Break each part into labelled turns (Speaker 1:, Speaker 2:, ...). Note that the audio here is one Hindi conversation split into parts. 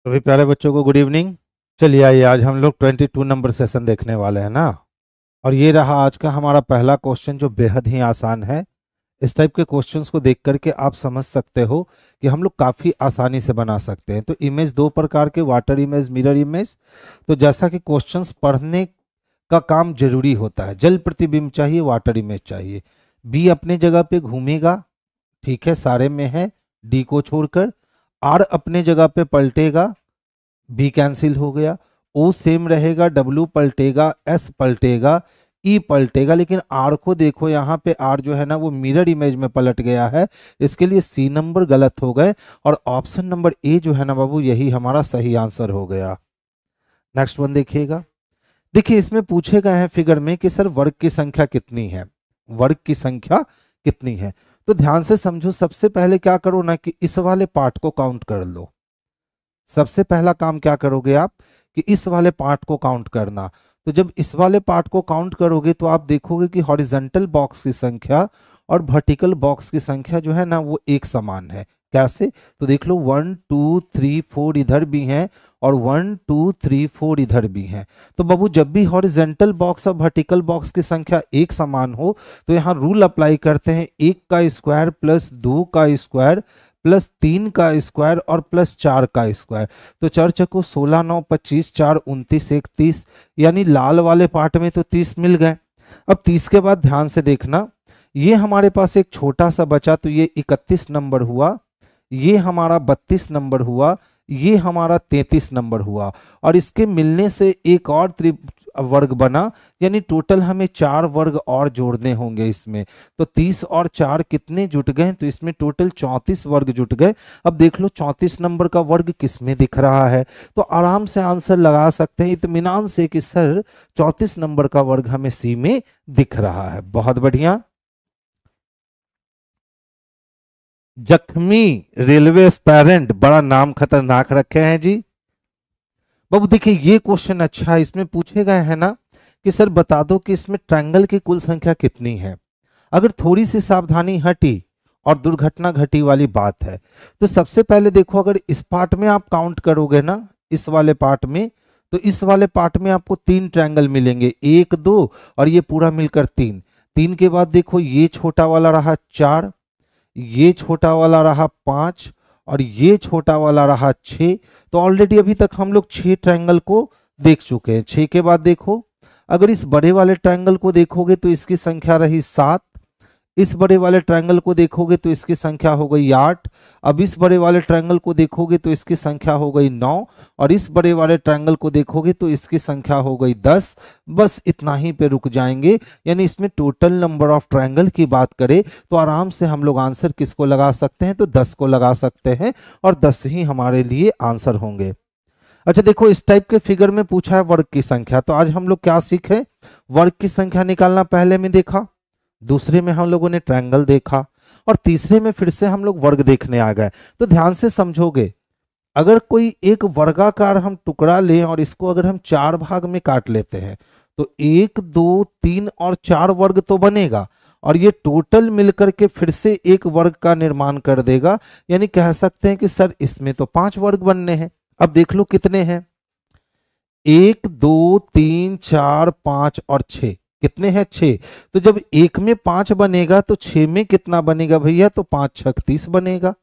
Speaker 1: सभी प्यारे बच्चों को गुड इवनिंग। चलिए आइए, आज हम लोग 22 नंबर सेशन देखने वाले हैं ना। और ये रहा आज का हमारा पहला क्वेश्चन, जो बेहद ही आसान है। इस टाइप के क्वेश्चंस को देख करके आप समझ सकते हो कि हम लोग काफ़ी आसानी से बना सकते हैं। तो इमेज दो प्रकार के, वाटर इमेज, मिरर इमेज। तो जैसा कि क्वेश्चंस पढ़ने का काम जरूरी होता है, जल प्रतिबिंब चाहिए, वाटर इमेज चाहिए। बी अपने जगह पे घूमेगा, ठीक है, सारे में है, डी को छोड़कर। आर अपने जगह पे पलटेगा, बी कैंसिल हो गया। ओ सेम रहेगा, डब्ल्यू पलटेगा, एस पलटेगा, ई पलटेगा। लेकिन आर को देखो, यहाँ पे आर जो है ना वो मिरर इमेज में पलट गया है। इसके लिए सी नंबर गलत हो गए और ऑप्शन नंबर ए जो है ना बाबू, यही हमारा सही आंसर हो गया। नेक्स्ट वन देखिएगा। देखिए इसमें पूछे गए हैं फिगर में कि सर वर्ग की संख्या कितनी है, वर्ग की संख्या कितनी है। तो ध्यान से समझो, सबसे पहले क्या करो ना कि इस वाले पार्ट को काउंट कर लो। सबसे पहला काम क्या करोगे आप कि इस वाले पार्ट को काउंट करना। तो जब इस वाले पार्ट को काउंट करोगे तो आप देखोगे कि हॉरिजॉन्टल बॉक्स की संख्या और वर्टिकल बॉक्स की संख्या जो है ना वो एक समान है। कैसे? तो देख लो, 1 2 3 4 इधर भी हैं और 1 2 3 4 इधर भी हैं। तो बाबू जब भी हॉरिजॉन्टल बॉक्स और वर्टिकल बॉक्स की संख्या एक समान हो तो यहाँ रूल अप्लाई करते हैं, 1 का स्क्वायर प्लस 2 का स्क्वायर प्लस 3 का स्क्वायर और प्लस 4 का स्क्वायर। तो चार चको 16 9 25 4 29 1 30, यानी लाल वाले पार्ट में तो 30 मिल गए। अब 30 के बाद ध्यान से देखना, ये हमारे पास एक छोटा सा बचा, तो ये 31 नंबर हुआ, ये हमारा 32 नंबर हुआ, ये हमारा 33 नंबर हुआ। और इसके मिलने से एक और वर्ग बना, यानी टोटल हमें 4 वर्ग और जोड़ने होंगे इसमें। तो 30 और 4 कितने जुट गए? तो इसमें टोटल 34 वर्ग जुट गए। अब देख लो 34 नंबर का वर्ग किस में दिख रहा है, तो आराम से आंसर लगा सकते हैं इत्मीनान से कि सर 34 नंबर का वर्ग हमें सी में दिख रहा है। बहुत बढ़िया। जख्मी रेलवे एस्पायरेंट, बड़ा नाम खतरनाक रखे हैं जी। बाबू देखिए ये क्वेश्चन अच्छा है, इसमें पूछे गए हैं ना कि सर बता दो कि इसमें ट्रायंगल की कुल संख्या कितनी है। अगर थोड़ी सी सावधानी हटी और दुर्घटना घटी वाली बात है, तो सबसे पहले देखो, अगर इस पार्ट में आप काउंट करोगे ना, इस वाले पार्ट में, तो इस वाले पार्ट में आपको 3 ट्रायंगल मिलेंगे, 1 2 और ये पूरा मिलकर 3। 3 के बाद देखो, ये छोटा वाला रहा 4, ये छोटा वाला रहा 5 और ये छोटा वाला रहा 6। तो ऑलरेडी अभी तक हम लोग 6 ट्रायंगल को देख चुके हैं। 6 के बाद देखो, अगर इस बड़े वाले ट्रायंगल को देखोगे तो इसकी संख्या रही 7। इस बड़े वाले ट्रायंगल को देखोगे तो इसकी संख्या हो गई 8। अब इस बड़े वाले ट्रायंगल को देखोगे तो इसकी संख्या हो गई 9 और इस बड़े वाले ट्रायंगल को देखोगे तो इसकी संख्या हो गई 10। बस इतना ही पे रुक जाएंगे। यानी इसमें टोटल नंबर ऑफ ट्रायंगल की बात करें तो आराम से हम लोग आंसर किसको लगा सकते हैं? तो 10 को लगा सकते हैं और 10 ही हमारे लिए आंसर होंगे। अच्छा देखो, इस टाइप के फिगर में पूछा है वर्ग की संख्या, तो आज हम लोग क्या सीखे? वर्ग की संख्या निकालना पहले में देखा, दूसरे में हम लोगों ने ट्रायंगल देखा और तीसरे में फिर से हम लोग वर्ग देखने आ गए। तो ध्यान से समझोगे, अगर कोई एक वर्गाकार हम टुकड़ा लें और इसको अगर हम 4 भाग में काट लेते हैं तो 1 2 3 और 4 वर्ग तो बनेगा और ये टोटल मिलकर के फिर से एक वर्ग का निर्माण कर देगा। यानी कह सकते हैं कि सर इसमें तो 5 वर्ग बनने हैं। अब देख लो कितने हैं, 1 2 3 4 5 और 6, कितने हैं? 6। तो जब एक में 5 बनेगा तो 6 में कितना बनेगा भैया? तो 5 6 30 बनेगा।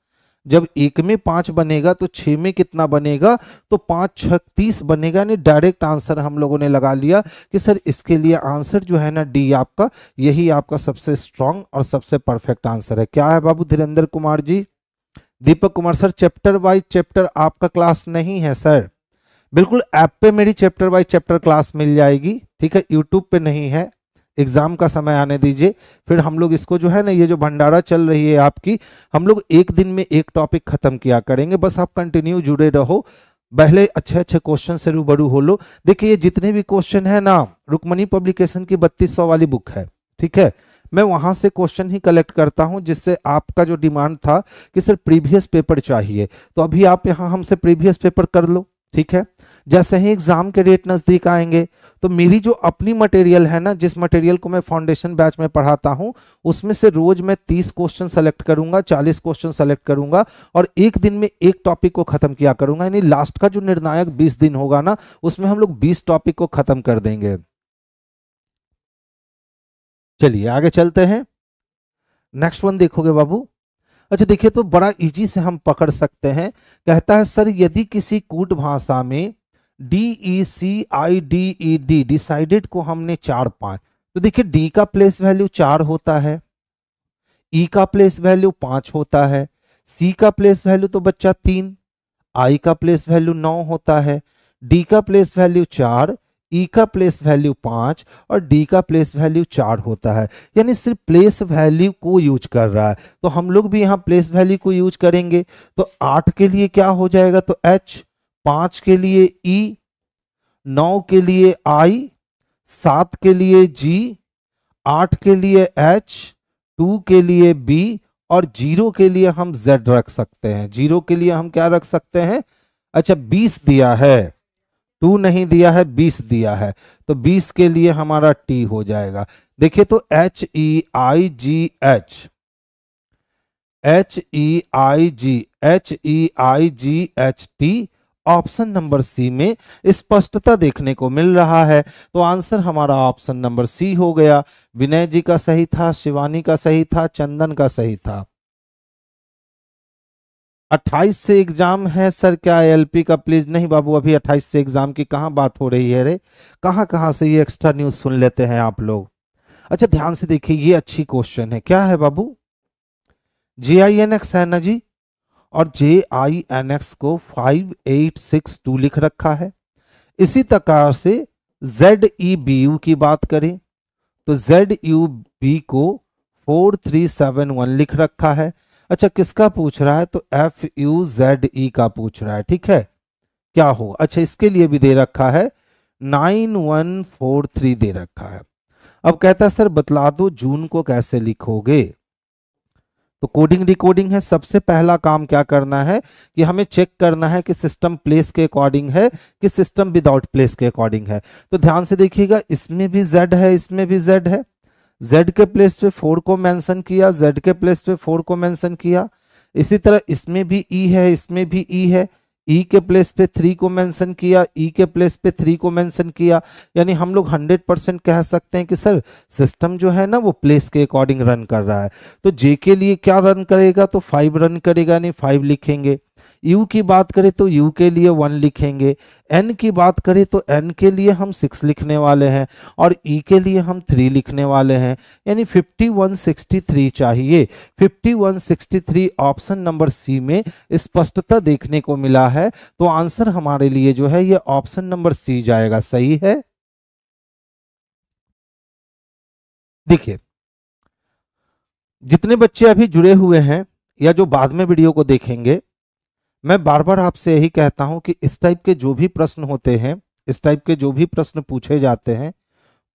Speaker 1: जब एक में 5 बनेगा तो 6 में कितना बनेगा? तो 5 6 30 बनेगा। यानी डायरेक्ट आंसर हम लोगों ने लगा लिया कि सर इसके लिए आंसर जो है ना डी आपका, यही आपका सबसे स्ट्रांग और सबसे परफेक्ट आंसर है। क्या है बाबू? Dhirendra Kumar ji, Deepak Kumar sir, chapter wise chapter आपका क्लास नहीं है सर। बिल्कुल ऐप पे मेरी चैप्टर वाइज चैप्टर क्लास मिल जाएगी, ठीक है, यूट्यूब पे नहीं है। एग्जाम का समय आने दीजिए, फिर हम लोग इसको जो है ना, ये जो भंडारा चल रही है आपकी, हम लोग एक दिन में एक टॉपिक खत्म किया करेंगे। बस आप कंटिन्यू जुड़े रहो, पहले अच्छे अच्छे क्वेश्चन से रूबरू हो लो। देखिए ये जितने भी क्वेश्चन है ना, रुक्मणी पब्लिकेशन की 3200 वाली बुक है, ठीक है, मैं वहां से क्वेश्चन ही कलेक्ट करता हूं, जिससे आपका जो डिमांड था कि सर प्रीवियस पेपर चाहिए, तो अभी आप यहां हमसे प्रीवियस पेपर कर लो। ठीक है। जैसे ही एग्जाम के डेट नजदीक आएंगे तो मेरी जो अपनी मटेरियल है ना, जिस मटेरियल को मैं फाउंडेशन बैच में पढ़ाता हूं, उसमें से रोज मैं 30 क्वेश्चन सेलेक्ट करूंगा, 40 क्वेश्चन सेलेक्ट करूंगा और एक दिन में एक टॉपिक को खत्म किया करूंगा। यानी लास्ट का जो निर्णायक 20 दिन होगा ना, उसमें हम लोग 20 टॉपिक को खत्म कर देंगे। चलिए आगे चलते हैं। नेक्स्ट वन देखोगे बाबू। अच्छा देखिए, तो बड़ा इजी से हम पकड़ सकते हैं। कहता है सर यदि किसी कूट भाषा में DECIDED डिसाइडेड को हमने 4 पाए, तो देखिए डी का प्लेस वैल्यू 4 होता है, ई का प्लेस वैल्यू 5 होता है, सी का प्लेस वैल्यू तो बच्चा 3, आई का प्लेस वैल्यू 9 होता है, डी का प्लेस वैल्यू 4, ई का प्लेस वैल्यू 5 और डी का प्लेस वैल्यू 4 होता है। यानी सिर्फ प्लेस वैल्यू को यूज कर रहा है, तो हम लोग भी यहाँ प्लेस वैल्यू को यूज करेंगे। तो 8 के लिए क्या हो जाएगा, तो H, 5 के लिए E, 9 के लिए I, 7 के लिए G, 8 के लिए H, 2 के लिए B और 0 के लिए हम Z रख सकते हैं। 0 के लिए हम क्या रख सकते हैं, अच्छा 20 दिया है, 2 नहीं दिया है, 20 दिया है, तो 20 के लिए हमारा T हो जाएगा। देखिए तो HEIGH ऑप्शन नंबर सी में स्पष्टता देखने को मिल रहा है। तो आंसर हमारा ऑप्शन नंबर सी हो गया। विनय जी का सही था, शिवानी का सही था, चंदन का सही था। 28 से एग्जाम है सर, क्या एलपी का? प्लीज नहीं बाबू, अभी 28 से एग्जाम की कहां बात हो रही है रे, कहां कहां से ये एक्स्ट्रा न्यूज सुन लेते हैं आप लोग। अच्छा ध्यान से देखिए, ये अच्छी क्वेश्चन है। क्या है बाबू, JINX है ना जी, और JINX को 5862 लिख रखा है। इसी प्रकार से ZEBU की बात करें तो ZUB को 4371 लिख रखा है। अच्छा किसका पूछ रहा है, तो FUZE का पूछ रहा है। ठीक है, क्या हो, अच्छा इसके लिए भी दे रखा है 9143 दे रखा है। अब कहता है सर बतला दो जून को कैसे लिखोगे। तो कोडिंग डिकोडिंग है। सबसे पहला काम क्या करना है कि हमें चेक करना है कि सिस्टम प्लेस के अकॉर्डिंग है कि सिस्टम विदाउट प्लेस के अकॉर्डिंग है। तो ध्यान से देखिएगा, इसमें भी Z है, इसमें भी Z है। Z के प्लेस पे 4 को मेंशन किया, Z के प्लेस पे 4 को मेंशन किया। इसी तरह इसमें भी E है, इसमें भी E है। E के प्लेस पे 3 को मेंशन किया, E के प्लेस पे 3 को मेंशन किया। यानी हम लोग 100% कह सकते हैं कि सर सिस्टम जो है ना वो प्लेस के अकॉर्डिंग रन कर रहा है। तो J के लिए क्या रन करेगा, तो 5 रन करेगा, यानी 5 लिखेंगे। U की बात करें तो U के लिए 1 लिखेंगे। N की बात करें तो N के लिए हम 6 लिखने वाले हैं और E के लिए हम 3 लिखने वाले हैं। यानी 5163 चाहिए। 5163 ऑप्शन नंबर सी में स्पष्टता देखने को मिला है। तो आंसर हमारे लिए जो है ये ऑप्शन नंबर सी जाएगा। सही है। देखिए जितने बच्चे अभी जुड़े हुए हैं या जो बाद में वीडियो को देखेंगे, मैं बार बार आपसे यही कहता हूं कि इस टाइप के जो भी प्रश्न होते हैं, इस टाइप के जो भी प्रश्न पूछे जाते हैं,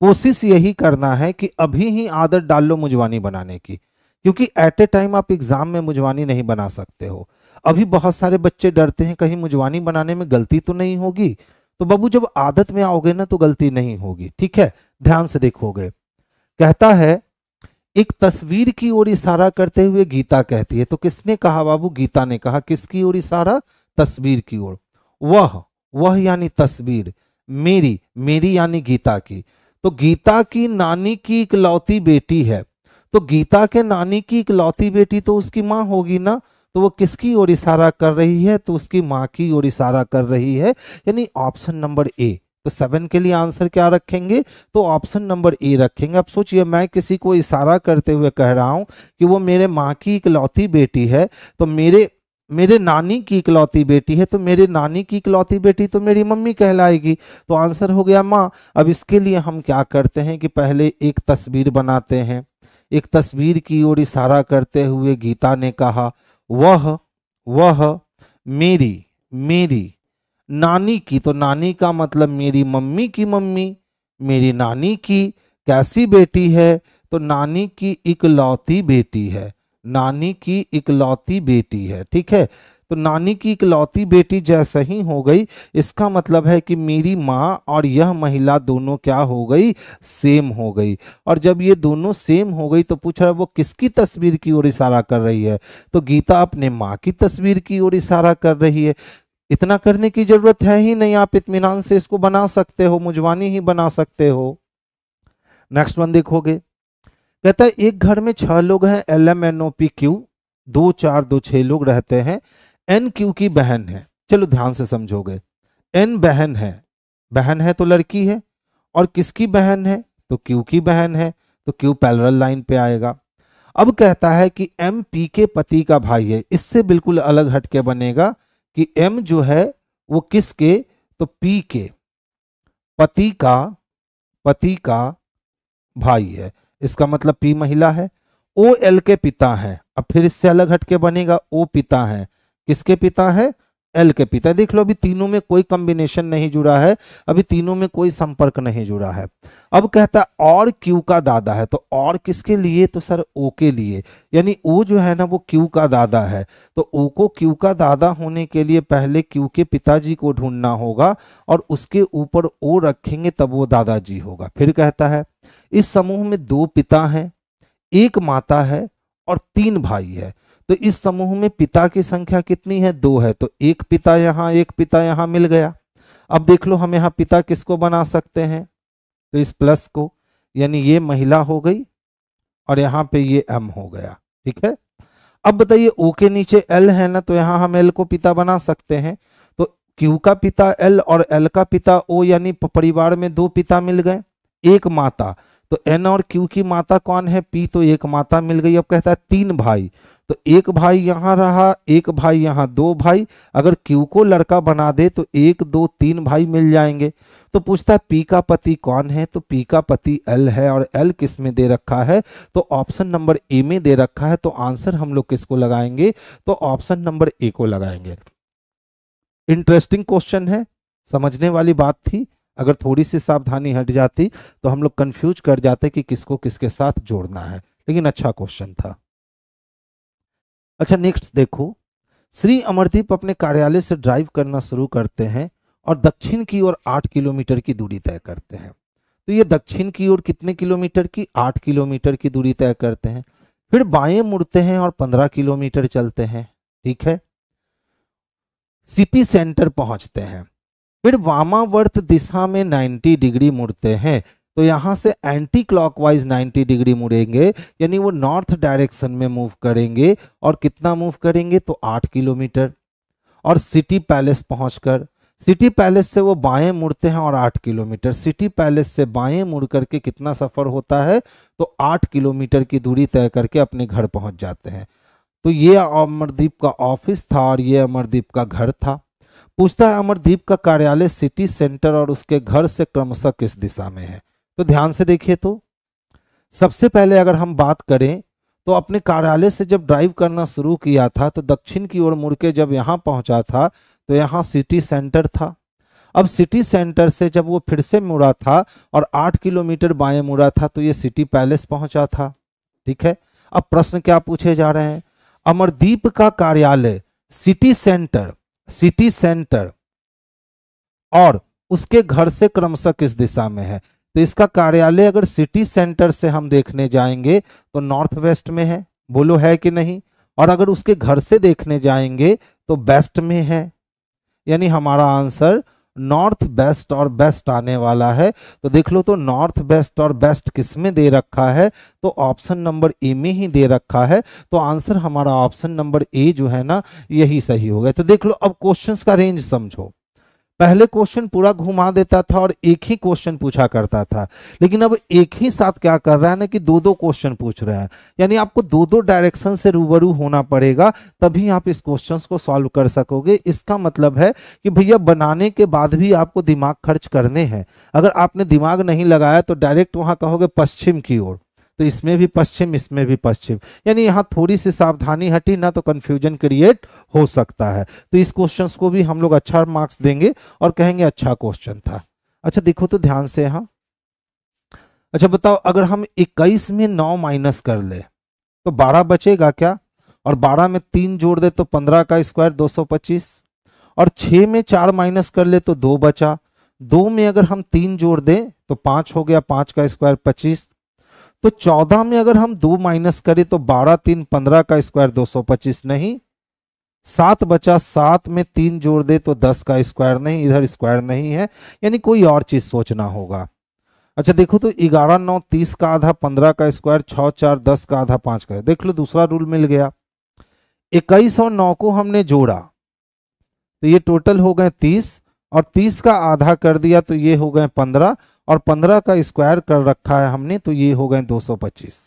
Speaker 1: कोशिश यही करना है कि अभी ही आदत डाल लो मुंजवानी बनाने की, क्योंकि एट ए टाइम आप एग्जाम में मुंजवानी नहीं बना सकते हो। अभी बहुत सारे बच्चे डरते हैं कहीं मुंजवानी बनाने में गलती तो नहीं होगी। तो बाबू जब आदत में आओगे ना तो गलती नहीं होगी। ठीक है, ध्यान से देखोगे। कहता है एक तस्वीर की ओर इशारा करते हुए गीता कहती है। तो किसने कहा बाबू, गीता ने कहा। किसकी ओर इशारा, तस्वीर की ओर। वह यानी तस्वीर, मेरी, मेरी यानी गीता की। तो गीता की नानी की इकलौती बेटी है, तो गीता के नानी की इकलौती बेटी तो उसकी माँ होगी ना। तो वो किसकी ओर इशारा कर रही है, तो उसकी माँ की ओर इशारा कर रही है। यानी ऑप्शन नंबर ए। तो 7 के लिए आंसर क्या रखेंगे, तो ऑप्शन नंबर ए रखेंगे। अब सोचिए, मैं किसी को इशारा करते हुए कह रहा हूं कि वो मेरे माँ की इकलौती बेटी है, तो मेरे नानी की इकलौती बेटी है, तो मेरे नानी की इकलौती बेटी तो मेरी मम्मी कहलाएगी। तो आंसर हो गया माँ। अब इसके लिए हम क्या करते हैं कि पहले एक तस्वीर बनाते हैं। एक तस्वीर की ओर इशारा करते हुए गीता ने कहा वह मेरी, मेरी नानी की। तो नानी का मतलब मेरी मम्मी की मम्मी, मेरी नानी की कैसी बेटी है, तो नानी की इकलौती बेटी है, नानी की इकलौती बेटी है। ठीक है, तो नानी की इकलौती बेटी जैसे ही हो गई, इसका मतलब है कि मेरी माँ और यह महिला दोनों क्या हो गई, सेम हो गई। और जब ये दोनों सेम हो गई तो पूछ रहा है वो किसकी तस्वीर की ओर इशारा कर रही है, तो गीता अपने माँ की तस्वीर की ओर इशारा कर रही है। इतना करने की जरूरत है ही नहीं, आप इत्मीनान से इसको बना सकते हो, मुजवानी ही बना सकते हो। नेक्स्ट वन देखोगे, कहता है एक घर में 6 लोग हैं, LMNOP Q, 2 4 2 6 लोग रहते हैं। N Q की बहन है। चलो ध्यान से समझोगे, N बहन है तो लड़की है, और किसकी बहन है, तो Q की बहन है, तो Q पैरेलल लाइन पे आएगा। अब कहता है कि M P के पति का भाई है, इससे बिल्कुल अलग हटके बनेगा कि M जो है वो किसके, तो P के पति का भाई है, इसका मतलब P महिला है। O L के पिता है, अब फिर इससे अलग हटके बनेगा, O पिता है, किसके पिता है, L के पिता। देख लो अभी तीनों में कोई कॉम्बिनेशन नहीं जुड़ा है, अभी तीनों में कोई संपर्क नहीं जुड़ा है। अब कहता है और Q का दादा है, तो और किसके लिए, तो सर O के लिए, यानी O जो है ना वो Q का दादा है, तो O को Q का दादा होने के लिए पहले Q के पिताजी को ढूंढना होगा और उसके ऊपर O रखेंगे तब वो दादाजी होगा। फिर कहता है इस समूह में 2 पिता हैं, 1 माता है और 3 भाई है, तो इस समूह में पिता की संख्या कितनी है, 2 है, तो 1 पिता यहां 1 पिता यहां मिल गया। अब देख लो हम यहां पिता किसको बना सकते हैं, तो इस प्लस को, यानी ये महिला हो गई और यहां पे ये M हो गया। ठीक है, अब बताइए O के नीचे L है ना, तो यहां हम L को पिता बना सकते हैं, तो Q का पिता L और L का पिता O, यानी परिवार में 2 पिता मिल गए, 1 माता, तो N और Q की माता कौन है, P, तो 1 माता मिल गई। अब कहता है 3 भाई, तो 1 भाई यहां रहा, 1 भाई यहां, 2 भाई, अगर Q को लड़का बना दे तो 1 2 3 भाई मिल जाएंगे। तो पूछता है P का पति कौन है, तो P का पति L है, और L किस में दे रखा है, तो ऑप्शन नंबर A में दे रखा है, तो आंसर हम लोग किसको लगाएंगे, तो ऑप्शन नंबर A को लगाएंगे। इंटरेस्टिंग क्वेश्चन है, समझने वाली बात थी, अगर थोड़ी सी सावधानी हट जाती तो हम लोग कंफ्यूज कर जाते कि किसको किसके साथ जोड़ना है, लेकिन अच्छा क्वेश्चन था। अच्छा नेक्स्ट देखो, श्री अमरदीप अपने कार्यालय से ड्राइव करना शुरू करते हैं और दक्षिण की ओर 8 किलोमीटर की दूरी तय करते हैं। तो ये दक्षिण की ओर कितने किलोमीटर की, 8 किलोमीटर की दूरी तय करते हैं। फिर बाएं मुड़ते हैं और 15 किलोमीटर चलते हैं। ठीक है, सिटी सेंटर पहुंचते हैं, फिर वामावर्त दिशा में 90 डिग्री मुड़ते हैं, तो यहां से एंटी क्लॉकवाइज 90 डिग्री मुड़ेंगे, यानी वो नॉर्थ डायरेक्शन में मूव करेंगे, और कितना मूव करेंगे, तो 8 किलोमीटर। और सिटी पैलेस पहुंचकर, सिटी पैलेस से वो बाएं मुड़ते हैं और 8 किलोमीटर, सिटी पैलेस से बाएं मुड़ करके कितना सफर होता है, तो 8 किलोमीटर की दूरी तय करके अपने घर पहुंच जाते हैं। तो ये अमरदीप का ऑफिस था और ये अमरदीप का घर था। पूछता है अमरदीप का कार्यालय सिटी सेंटर और उसके घर से क्रमशः किस दिशा में है। तो ध्यान से देखिए, तो सबसे पहले अगर हम बात करें तो अपने कार्यालय से जब ड्राइव करना शुरू किया था तो दक्षिण की ओर मुड़ के जब यहां पहुंचा था तो यहां सिटी सेंटर था। अब सिटी सेंटर से जब वो फिर से मुड़ा था और 8 किलोमीटर बाएं मुड़ा था तो ये सिटी पैलेस पहुंचा था। ठीक है, अब प्रश्न क्या पूछे जा रहे हैं, अमरदीप का कार्यालय सिटी सेंटर और उसके घर से क्रमशः किस दिशा में है। तो इसका कार्यालय अगर सिटी सेंटर से हम देखने जाएंगे तो नॉर्थ वेस्ट में है, बोलो है कि नहीं, और अगर उसके घर से देखने जाएंगे तो वेस्ट में है, यानी हमारा आंसर नॉर्थ वेस्ट और बेस्ट आने वाला है। तो देख लो, तो नॉर्थ वेस्ट और बेस्ट किस में दे रखा है, तो ऑप्शन नंबर ए में ही दे रखा है। तो आंसर हमारा ऑप्शन नंबर ए जो है ना यही सही हो गया। तो देख लो, अब क्वेश्चंस का रेंज समझो, पहले क्वेश्चन पूरा घुमा देता था और एक ही क्वेश्चन पूछा करता था, लेकिन अब एक ही साथ क्या कर रहा है ना कि 2-2 क्वेश्चन पूछ रहे हैं, यानी आपको 2-2 डायरेक्शन से रूबरू होना पड़ेगा, तभी आप इस क्वेश्चन को सॉल्व कर सकोगे। इसका मतलब है कि भैया बनाने के बाद भी आपको दिमाग खर्च करने हैं। अगर आपने दिमाग नहीं लगाया तो डायरेक्ट वहां कहोगे पश्चिम की ओर, तो इसमें भी पश्चिम इसमें भी पश्चिम, यानी यहाँ थोड़ी सी सावधानी हटी ना तो कंफ्यूजन क्रिएट हो सकता है। तो इस क्वेश्चन को भी हम लोग अच्छा मार्क्स देंगे और कहेंगे अच्छा क्वेश्चन था। अच्छा देखो तो ध्यान से यहाँ, अच्छा बताओ, अगर हम 21 में 9 माइनस कर ले तो 12 बचेगा क्या, और 12 में 3 जोड़ दे तो 15 का स्क्वायर 225, और 6 में 4 माइनस कर ले तो 2 बचा, 2 में अगर हम 3 जोड़ दें तो 5 हो गया, 5 का स्क्वायर 25, तो 14 में अगर हम 2 माइनस करें तो 12 3 15 का स्क्वायर 225 नहीं, 7 बचा, 7 में 3 जोड़ दे तो 10 का स्क्वायर नहीं, इधर स्क्वायर नहीं है, यानी कोई और चीज सोचना होगा। अच्छा देखो तो 11 9 30 का आधा 15 का स्क्वायर, 6 4 10 का आधा 5 का, देख लो दूसरा रूल मिल गया। 21 और 9 को हमने जोड़ा तो ये टोटल हो गए 30, और 30 का आधा कर दिया तो ये हो गए 15, और 15 का स्क्वायर कर रखा है हमने तो ये हो गए 225।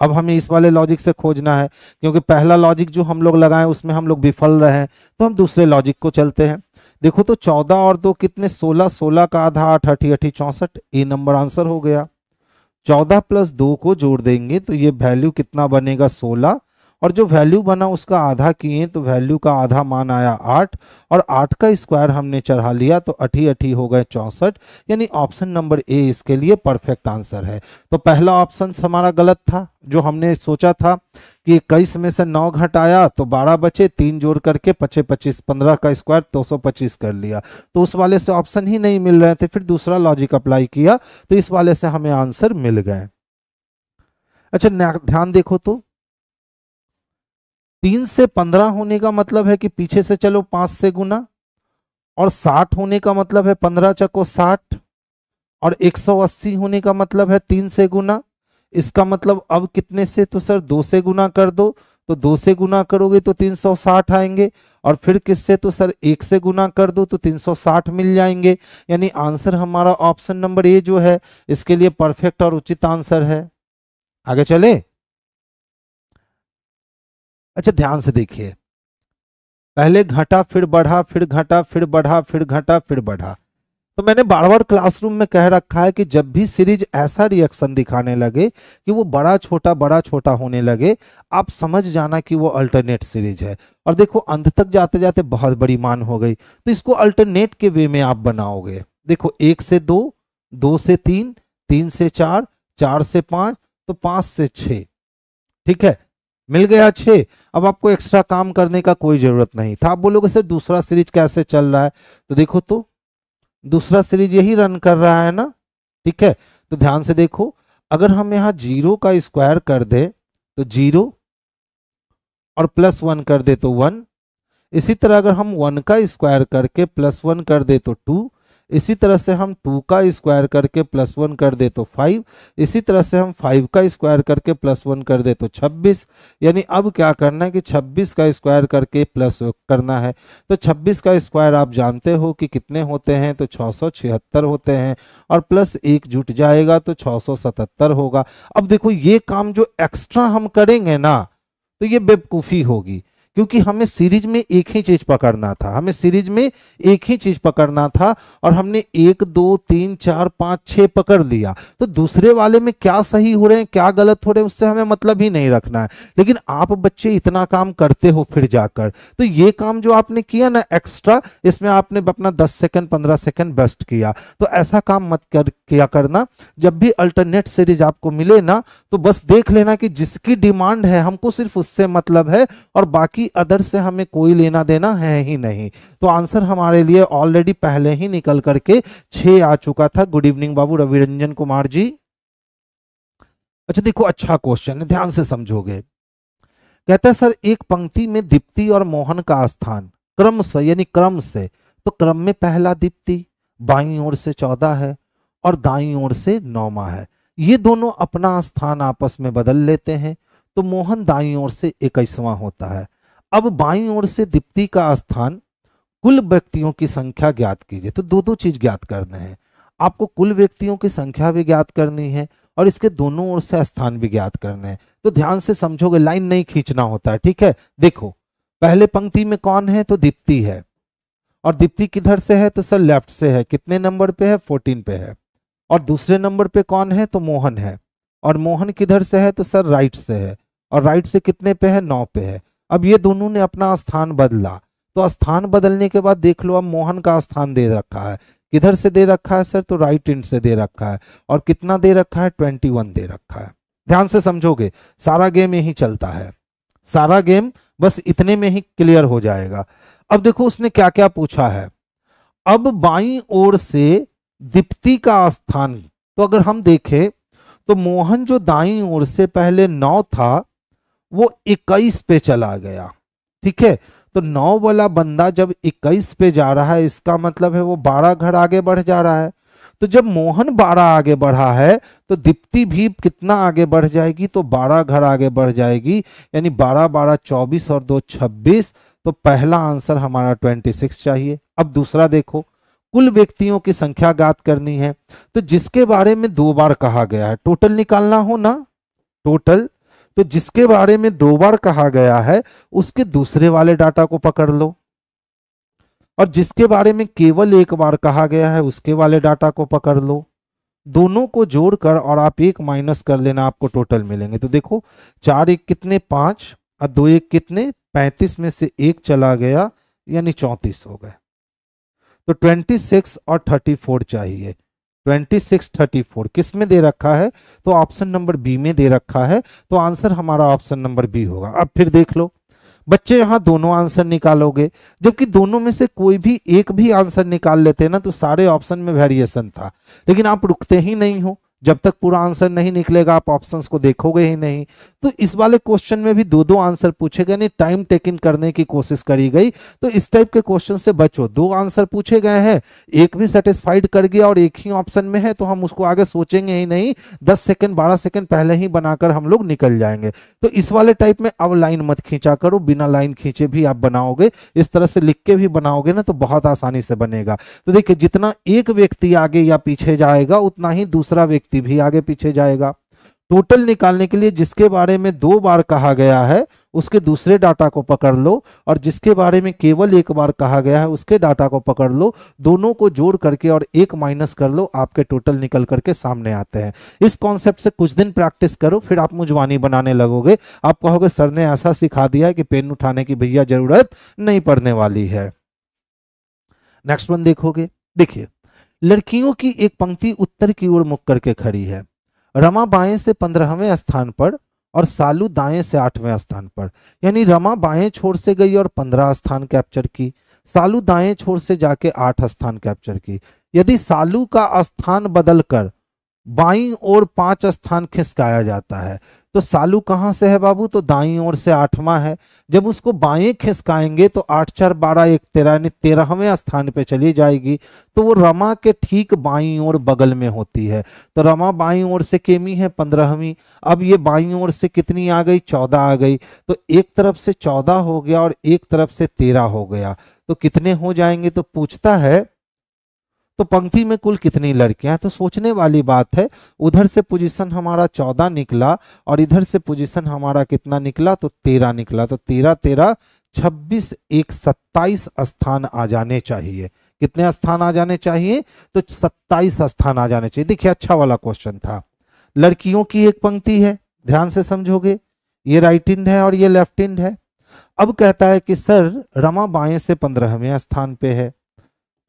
Speaker 1: अब हमें इस वाले लॉजिक से खोजना है, क्योंकि पहला लॉजिक जो हम लोग लगाए उसमें हम लोग विफल रहे हैं, तो हम दूसरे लॉजिक को चलते हैं। देखो तो 14 और 2 कितने, 16, 16 का आधा 8 8 8 64, ए नंबर आंसर हो गया। 14 प्लस 2 को जोड़ देंगे तो ये वैल्यू कितना बनेगा 16, और जो वैल्यू बना उसका आधा किए तो वैल्यू का आधा मान आया 8, और 8 का स्क्वायर हमने चढ़ा लिया तो 8 8 हो गए 64, यानी ऑप्शन नंबर ए इसके लिए परफेक्ट आंसर है। तो पहला ऑप्शन हमारा गलत था, जो हमने सोचा था कि 21 में से 9 घटाया तो 12 बचे, 3 जोड़ करके 25 25, 15 का स्क्वायर 225 कर लिया, तो उस वाले से ऑप्शन ही नहीं मिल रहे थे, फिर दूसरा लॉजिक अप्लाई किया तो इस वाले से हमें आंसर मिल गए। अच्छा ध्यान देखो तो 3 से 15 होने का मतलब है कि पीछे से चलो 5 से गुना, और 60 होने का मतलब है 15 चको 60, और 180 होने का मतलब है 3 से गुना। इसका मतलब अब कितने से, तो सर 2 से गुना कर दो, तो 2 से गुना करोगे तो 360 आएंगे, और फिर किससे, तो सर 1 से गुना कर दो तो 360 मिल जाएंगे, यानी आंसर हमारा ऑप्शन नंबर ए जो है इसके लिए परफेक्ट और उचित आंसर है। आगे चले। अच्छा ध्यान से देखिए, पहले घटा फिर बढ़ा, फिर घटा फिर बढ़ा, फिर घटा फिर बढ़ा, तो मैंने बार बार क्लासरूम में कह रखा है कि जब भी सीरीज ऐसा रिएक्शन दिखाने लगे कि वो बड़ा छोटा होने लगे, आप समझ जाना कि वो अल्टरनेट सीरीज है। और देखो अंत तक जाते जाते बहुत बड़ी मान हो गई, तो इसको अल्टरनेट के वे में आप बनाओगे। देखो 1 से 2, 2 से 3, 3 से 4, 4 से 5, तो 5 से 6, ठीक है, मिल गया 6। अब आपको एक्स्ट्रा काम करने का कोई जरूरत नहीं था। आप बोलोगे सर दूसरा सीरीज कैसे चल रहा है, तो देखो तो दूसरा सीरीज यही रन कर रहा है ना, ठीक है। तो ध्यान से देखो, अगर हम यहां 0 का स्क्वायर कर दे तो 0, और +1 कर दे तो 1, इसी तरह अगर हम 1 का स्क्वायर करके +1 कर दे तो 2, इसी तरह से हम 2 का स्क्वायर करके +1 कर दे तो 5, इसी तरह से हम 5 का स्क्वायर करके +1 कर दे तो 26, यानी अब क्या करना है कि 26 का स्क्वायर करके प्लस करना है। तो 26 का स्क्वायर आप जानते हो कि कितने होते हैं, तो 676 होते हैं, और +1 जुट जाएगा तो 677 होगा। अब देखो ये काम जो एक्स्ट्रा हम करेंगे ना, तो ये बेवकूफ़ी होगी, क्योंकि हमें सीरीज में एक ही चीज पकड़ना था, हमें सीरीज में एक ही चीज पकड़ना था, और हमने 1 2 3 4 5 6 पकड़ लिया। तो दूसरे वाले में क्या सही हो रहे हैं क्या गलत हो रहे हैं उससे हमें मतलब ही नहीं रखना है। लेकिन आप बच्चे इतना काम करते हो फिर जाकर, तो ये काम जो आपने किया ना एक्स्ट्रा, इसमें आपने अपना 10 सेकंड 15 सेकंड बेस्ट किया। तो ऐसा काम मत किया करना। जब भी अल्टरनेट सीरीज आपको मिले ना, तो बस देख लेना कि जिसकी डिमांड है हमको सिर्फ उससे मतलब है, और बाकी अदर से हमें कोई लेना देना है ही नहीं। तो आंसर हमारे लिए ऑलरेडी पहले ही निकल करके 6 आ चुका था। गुड इवनिंग बाबू रवि रंजन कुमार जी। अच्छा देखो, अच्छा क्वेश्चन है, ध्यान से समझोगे। कहता है सर एक पंक्ति में दीप्ति और मोहन का स्थान क्रम से, यानी क्रम से, तो क्रम में पहला दीप्ति बाईं ओर से 14 है और दाईं ओर से 9वां है। ये दोनों अपना स्थान आपस में बदल लेते हैं, तो मोहन दाईं ओर से 21वां होता है। अब बाईं ओर से दीप्ति का स्थान, कुल व्यक्तियों की संख्या ज्ञात कीजिए। तो दो दो चीज ज्ञात करने हैं आपको, कुल व्यक्तियों की संख्या भी ज्ञात करनी है और इसके दोनों ओर से स्थान भी ज्ञात करने हैं। तो ध्यान से समझोगे, लाइन नहीं खींचना होता है, ठीक है। देखो पहले पंक्ति में कौन है, तो दीप्ति है, और दीप्ति किधर से है, तो सर लेफ्ट से है, कितने नंबर पे है, 14 पे है। और दूसरे नंबर पे कौन है, तो मोहन है, और मोहन किधर से है, तो सर राइट से है, और राइट से कितने पे है, 9 पे है। अब ये दोनों ने अपना स्थान बदला, तो स्थान बदलने के बाद देख लो, अब मोहन का स्थान दे रखा है, किधर से दे रखा है सर, तो राइट एंड से दे रखा है, और कितना दे रखा है, 21 दे रखा है। ध्यान से समझोगे, सारा गेम यही चलता है, सारा गेम बस इतने में ही क्लियर हो जाएगा। अब देखो उसने क्या क्या पूछा है। अब बाईं ओर से दीप्ति का स्थान, तो अगर हम देखें तो मोहन जो दाईं ओर से पहले 9 था वो 21 पे चला गया। ठीक है, तो 9 वाला बंदा जब 21 पे जा रहा है इसका मतलब है वो 12 घर आगे बढ़ जा रहा है। तो जब मोहन 12 आगे बढ़ा है तो दीप्ति भी कितना आगे बढ़ जाएगी, तो 12 घर आगे बढ़ जाएगी, यानी 12 12 24 और 2 26। तो पहला आंसर हमारा 26 चाहिए। अब दूसरा देखो, कुल व्यक्तियों की संख्या ज्ञात करनी है, तो जिसके बारे में 2 बार कहा गया है, टोटल निकालना हो ना, टोटल, तो जिसके बारे में 2 बार कहा गया है उसके दूसरे वाले डाटा को पकड़ लो, और जिसके बारे में केवल 1 बार कहा गया है उसके वाले डाटा को पकड़ लो। दोनों को जोड़कर और आप 1 माइनस कर लेना, आपको टोटल मिलेंगे। तो देखो 4 1 कितने 5 और 2 1 कितने 35 में से 1 चला गया यानी 34 हो गए। तो 26 और 34 चाहिए। 26 34 किस में दे रखा है, तो ऑप्शन नंबर बी में दे रखा है, तो आंसर हमारा ऑप्शन नंबर बी होगा। अब फिर देख लो बच्चे, यहां दोनों आंसर निकालोगे, जबकि दोनों में से कोई भी एक भी आंसर निकाल लेते ना तो सारे ऑप्शन में वेरिएशन था, लेकिन आप रुकते ही नहीं हो। जब तक पूरा आंसर नहीं निकलेगा आप ऑप्शंस को देखोगे ही नहीं। तो इस वाले क्वेश्चन में भी 2 आंसर पूछे गए, नहीं टाइम टेकिंग करने की कोशिश करी गई। तो इस टाइप के क्वेश्चन से बचो। 2 आंसर पूछे गए हैं, एक भी सेटिस्फाइड कर गया और एक ही ऑप्शन में है तो हम उसको आगे सोचेंगे ही नहीं, 10 सेकंड 12 सेकंड पहले ही बनाकर हम लोग निकल जाएंगे। तो इस वाले टाइप में अब लाइन मत खींचा करो, बिना लाइन खींचे भी आप बनाओगे, इस तरह से लिख के भी बनाओगे ना तो बहुत आसानी से बनेगा। तो देखिए जितना एक व्यक्ति आगे या पीछे जाएगा उतना ही दूसरा व्यक्ति भी आगे पीछे जाएगा। टोटल निकालने के लिए जिसके बारे में 2 बार कहा गया है उसके दूसरे डाटा को पकड़ लो, और जिसके बारे में केवल 1 बार कहा गया है उसके डाटा को पकड़ लो, दोनों को जोड़ करके और 1 माइनस कर लो, आपके टोटल निकल करके सामने आते हैं। इस कॉन्सेप्ट से कुछ दिन प्रैक्टिस करो, फिर आप मुंजवानी बनाने लगोगे। आप कहोगे सर ने ऐसा सिखा दिया है कि पेन उठाने की भैया जरूरत नहीं पड़ने वाली है। नेक्स्ट वन देखोगे, देखिए लड़कियों की एक पंक्ति उत्तर की ओर मुख करके खड़ी है। रमा बाएं से 15वें स्थान पर और सालू दाएं से 8वें स्थान पर, यानी रमा बाएं छोर से गई और 15 स्थान कैप्चर की, सालू दाएं छोर से जाके 8 स्थान कैप्चर की। यदि सालू का स्थान बदलकर बाईं ओर 5 स्थान खिसकाया जाता है तो सालू कहां से है बाबू, तो दाईं ओर से 8वां है। जब उसको बाएं खिसकाएंगे तो 8 4 12 1 13 यानी 13वें स्थान पे चली जाएगी, तो वो रमा के ठीक बाईं ओर बगल में होती है। तो रमा बाईं ओर से केमी है 15वीं, अब ये बाईं ओर से कितनी आ गई 14 आ गई, तो एक तरफ से 14 हो गया और एक तरफ से 13 हो गया, तो कितने हो जाएंगे। तो पूछता है तो पंक्ति में कुल कितनी लड़कियां हैं, तो सोचने वाली बात है। उधर से पोजीशन हमारा 14 निकला और इधर से पोजीशन हमारा कितना निकला, तो 13 निकला। तो 13 13 26 1 27 स्थान आ जाने चाहिए। कितने स्थान आ जाने चाहिए, तो 27 स्थान आ जाने चाहिए। देखिए अच्छा वाला क्वेश्चन था। लड़कियों की एक पंक्ति है, ध्यान से समझोगे, ये राइट हैंड है और ये लेफ्ट हैंड है। अब कहता है कि सर रमा बाएं से 15वें स्थान पे है,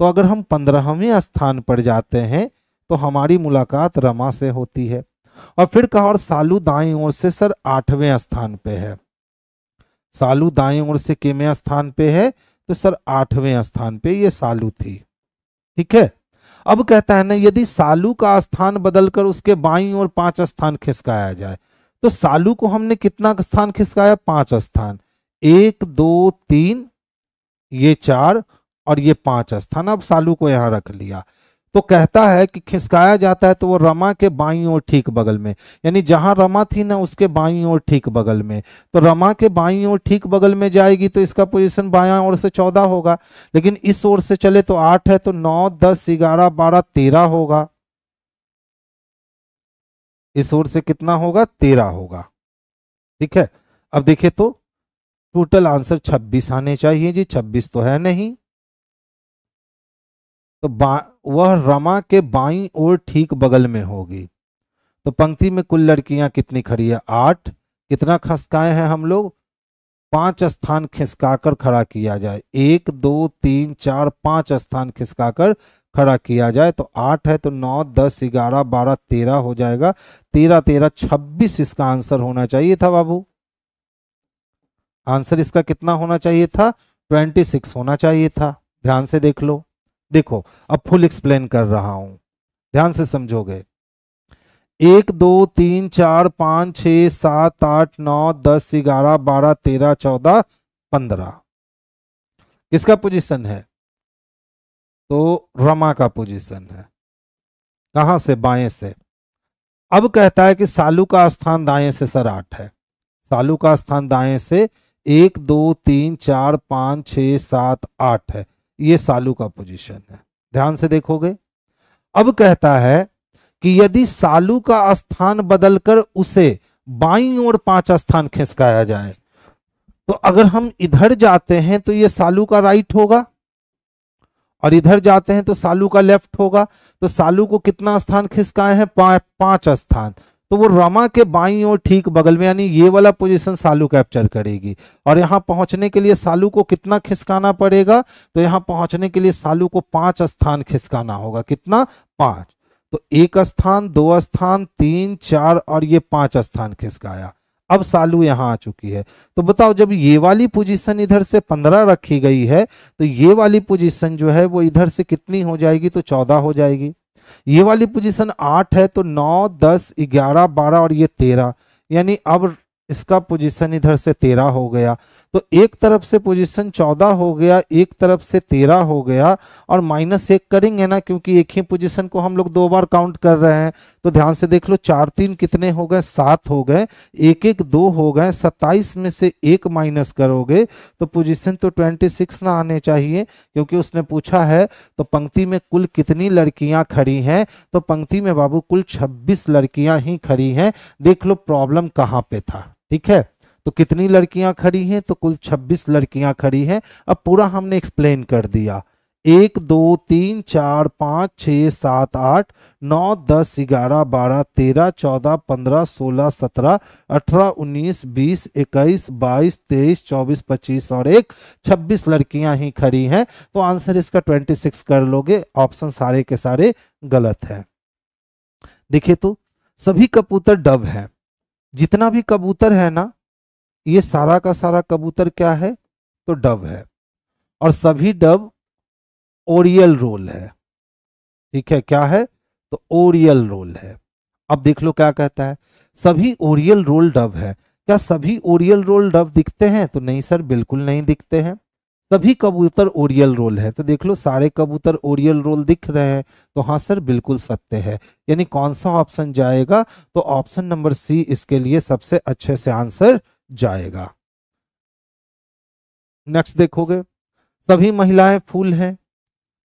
Speaker 1: तो अगर हम 15वें स्थान पर जाते हैं तो हमारी मुलाकात रमा से होती है। और फिर कहा और सालू दाईं ओर से सर 8वें स्थान पे है, सालू दाईं ओर से कितवें स्थान पे है, तो सर 8वें स्थान पे ये सालू थी। ठीक है, अब कहता है ना यदि सालू का स्थान बदलकर उसके बाईं ओर 5 स्थान खिसकाया जाए, तो सालू को हमने कितना स्थान खिसकाया, 5 स्थान, 1 2 3 ये 4 और ये 5 स्थान। अब सालू को यहां रख लिया, तो कहता है कि खिसकाया जाता है तो वो रमा के बाईं ओर ठीक बगल में, यानी जहां रमा थी ना उसके बाईं ओर ठीक बगल में। तो रमा के बाईं ओर ठीक बगल में जाएगी तो इसका पोजीशन बायां ओर से 14 होगा, लेकिन इस ओर से चले तो 8 है, तो 9 10 11 12 13 होगा। इस ओर से कितना होगा, 13 होगा। ठीक है, अब देखिए तो टोटल आंसर 26 आने चाहिए जी, 26 तो है नहीं। तो वह रमा के बाईं ओर ठीक बगल में होगी। तो पंक्ति में कुल लड़कियां कितनी खड़ी है, 8। कितना खिसकाए हैं हम लोग, 5 स्थान खिसकाकर खड़ा किया जाए, 1 2 3 4 5 स्थान खिसकाकर खड़ा किया जाए, तो 8 है, तो 9 10 11 12 13 हो जाएगा। 13 13 26 इसका आंसर होना चाहिए था बाबू। आंसर इसका कितना होना चाहिए था? 26 होना चाहिए था। ध्यान से देख लो। देखो अब फुल एक्सप्लेन कर रहा हूं, ध्यान से समझोगे। 1 2 3 4 5 6 7 8 9 10 11 12 13 14 15 किसका पोजीशन है? तो रमा का पोजीशन है। कहां से? बाएं से। अब कहता है कि सालू का स्थान दाएं से सर 8 है। सालू का स्थान दाएं से 1 2 3 4 5 6 7 8 है। ये सालू का पोजीशन है। ध्यान से देखोगे। अब कहता है कि यदि सालू का स्थान बदलकर उसे बाईं ओर 5 स्थान खिसकाया जाए, तो अगर हम इधर जाते हैं तो ये सालू का राइट होगा, और इधर जाते हैं तो सालू का लेफ्ट होगा। तो सालू को कितना स्थान खिसकाए हैं? 5 स्थान। तो वो रमा के बाईं ओर ठीक बगल में, यानी ये वाला पोजीशन सालू कैप्चर करेगी। और यहां पहुंचने के लिए सालू को कितना खिसकाना पड़ेगा? तो यहां पहुंचने के लिए सालू को 5 स्थान खिसकाना होगा। कितना? 5। तो 1 स्थान, 2 स्थान, 3 4 और ये 5 स्थान खिसकाया। अब सालू यहां आ चुकी है। तो बताओ, जब ये वाली पोजीशन इधर से 15 रखी गई है, तो ये वाली पोजीशन जो है वो इधर से कितनी हो जाएगी? तो 14 हो जाएगी। ये वाली पोजीशन 8 है, तो 9 10 11 12 और ये 13, यानी अब इसका पोजीशन इधर से 13 हो गया। तो एक तरफ से पोजीशन 14 हो गया, एक तरफ से 13 हो गया, और -1 करेंगे ना, क्योंकि एक ही पोजीशन को हम लोग 2 बार काउंट कर रहे हैं। तो ध्यान से देख लो, 4 3 कितने हो गए? 7 हो गए। 1 1 2 हो गए। 27 में से 1 माइनस करोगे तो पोजीशन तो 26 ना आने चाहिए, क्योंकि उसने पूछा है तो पंक्ति में कुल कितनी लड़कियां खड़ी हैं? तो पंक्ति में बाबू कुल 26 लड़कियां ही खड़ी हैं। देख लो प्रॉब्लम कहां पे था। ठीक है, तो कितनी लड़कियां खड़ी हैं? तो कुल 26 लड़कियां खड़ी हैं। अब पूरा हमने एक्सप्लेन कर दिया। 1 2 3 4 5 6 7 8 9 10 11 12 13 14 15 16 17 18 19 20 21 22 23 24 25 और 1 26 लड़कियां ही खड़ी हैं। तो आंसर इसका 26 कर लोगे। ऑप्शन सारे के सारे गलत है। देखिए तो सभी कबूतर डब हैं। जितना भी कबूतर है ना, ये सारा का सारा कबूतर क्या है? तो डब है। और सभी डब ओरियल रोल है। ठीक है, क्या है? तो ओरियल रोल है। अब देख लो क्या कहता है, सभी ओरियल रोल डब है। क्या सभी ओरियल रोल डब दिखते हैं? तो नहीं सर, बिल्कुल नहीं दिखते हैं। सभी कबूतर ओरियल रोल है, तो देख लो सारे कबूतर ओरियल रोल दिख रहे हैं। तो हाँ सर, बिल्कुल सत्य है। यानी कौन सा ऑप्शन जाएगा? तो ऑप्शन नंबर सी इसके लिए सबसे अच्छे से आंसर जाएगा। नेक्स्ट देखोगे, सभी महिलाएं फूल हैं।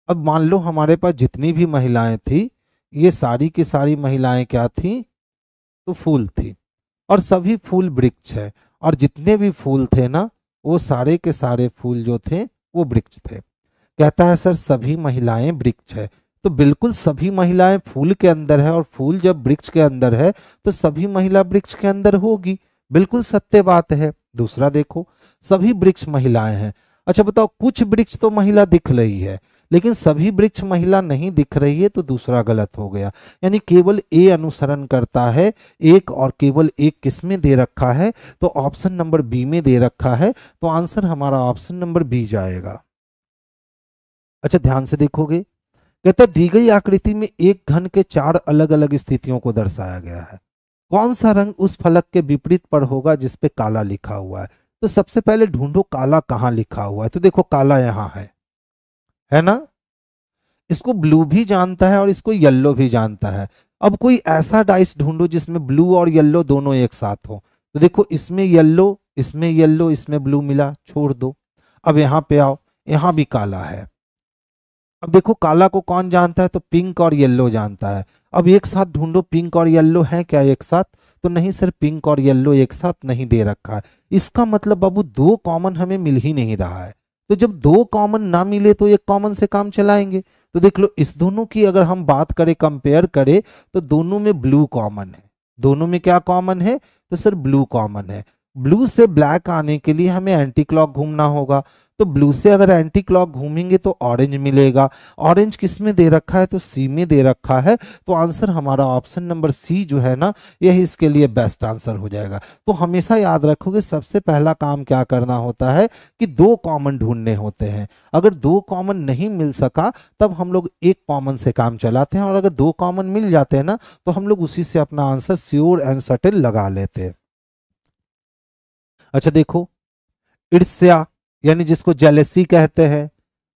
Speaker 1: अब मान लो हमारे पास जितनी भी महिलाएं थी, ये सारी की सारी महिलाएं क्या थी? तो फूल थी। और सभी फूल वृक्ष है, और जितने भी फूल थे ना, वो सारे के सारे फूल जो थे वो वृक्ष थे। कहता है सर सभी महिलाएं वृक्ष है। तो बिल्कुल सभी महिलाएं फूल के अंदर है, और फूल जब वृक्ष के अंदर है तो सभी महिला वृक्ष के अंदर होगी। बिल्कुल सत्य बात है। दूसरा देखो, सभी वृक्ष महिलाएं हैं। अच्छा बताओ, कुछ वृक्ष तो महिला दिख रही है, लेकिन सभी वृक्ष महिला नहीं दिख रही है, तो दूसरा गलत हो गया। यानी केवल ए अनुसरण करता है एक, और केवल एक किस में दे रखा है? तो ऑप्शन नंबर बी में दे रखा है। तो आंसर हमारा ऑप्शन नंबर बी जाएगा। अच्छा ध्यान से देखोगे, कहता है दी गई आकृति में एक घन के 4 अलग अलग स्थितियों को दर्शाया गया है। कौन सा रंग उस फलक के विपरीत पर होगा जिस पे काला लिखा हुआ है? तो सबसे पहले ढूंढो काला कहाँ लिखा हुआ है। तो देखो काला यहाँ है ना। इसको ब्लू भी जानता है और इसको येलो भी जानता है। अब कोई ऐसा डाइस ढूंढो जिसमें ब्लू और येलो दोनों एक साथ हो। तो देखो इसमें येलो, इसमें येलो, इसमें ब्लू मिला, छोड़ दो। अब यहां पे आओ, यहां भी काला है। अब देखो काला को कौन जानता है? तो पिंक और येलो जानता है। अब एक साथ ढूंढो, पिंक और येलो है क्या एक साथ? तो नहीं सर, पिंक और येलो एक साथ नहीं दे रखा है। इसका मतलब बाबू 2 कॉमन हमें मिल ही नहीं रहा है। तो जब 2 कॉमन ना मिले तो एक कॉमन से काम चलाएंगे। तो देख लो इस दोनों की अगर हम बात करें, कंपेयर करें, तो दोनों में ब्लू कॉमन है। दोनों में क्या कॉमन है? तो सर ब्लू कॉमन है। ब्लू से ब्लैक आने के लिए हमें एंटी क्लॉक घूमना होगा। तो ब्लू से अगर एंटी क्लॉक घूमेंगे तो ऑरेंज मिलेगा। ऑरेंज किस में दे रखा है, तो सी में दे रखा है। तो आंसर हमारा ऑप्शन नंबर सी जो है ना, यही इसके लिए बेस्ट आंसर हो जाएगा। तो हमेशा याद रखोगे सबसे पहला काम क्या करना होता है कि दो कॉमन ढूंढने होते हैं। अगर दो कॉमन नहीं मिल सका तब हम लोग एक कॉमन से काम चलाते हैं, और अगर दो कॉमन मिल जाते हैं ना तो हम लोग उसी से अपना आंसर श्योर एंड सर्टेन लगा लेते हैं। अच्छा देखो, ईर्ष्या यानी जिसको जेलेसी कहते हैं,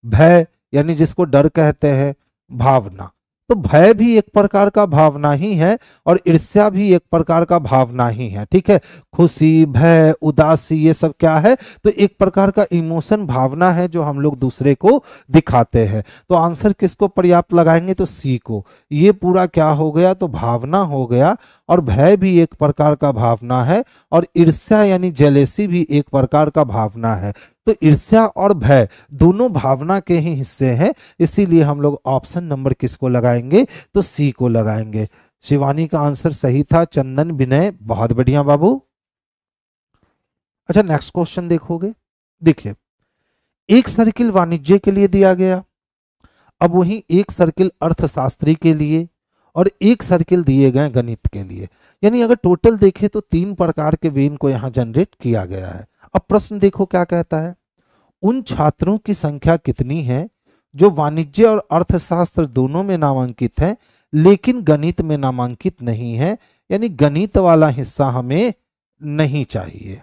Speaker 1: भय यानी जिसको डर कहते हैं, भावना, तो भय भी एक प्रकार का भावना ही है और ईर्ष्या भी एक प्रकार का भावना ही है। ठीक है, खुशी, भय, उदासी, ये सब क्या है, तो एक प्रकार का इमोशन, भावना है जो हम लोग दूसरे को दिखाते हैं। तो आंसर किसको पर्याप्त लगाएंगे, तो सी को। ये पूरा क्या हो गया, तो भावना हो गया, और भय भी एक प्रकार का भावना है, और ईर्ष्या यानी जेलेसी भी एक प्रकार का भावना है। तो ईर्ष्या और भय दोनों भावना के ही हिस्से हैं, इसीलिए हम लोग ऑप्शन नंबर किसको लगाएंगे, तो सी को लगाएंगे। शिवानी का आंसर सही था। चंदन, विनय, बहुत बढ़िया बाबू। अच्छा नेक्स्ट क्वेश्चन देखोगे, देखिए एक सर्किल वाणिज्य के लिए दिया गया, अब वहीं एक सर्किल अर्थशास्त्री के लिए और एक सर्किल दिए गए गणित के लिए। यानी अगर टोटल देखें तो 3 प्रकार के वेन को यहां जनरेट किया गया है। अब प्रश्न देखो क्या कहता है, उन छात्रों की संख्या कितनी है जो वाणिज्य और अर्थशास्त्र दोनों में नामांकित है लेकिन गणित में नामांकित नहीं है। यानी गणित वाला हिस्सा हमें नहीं चाहिए,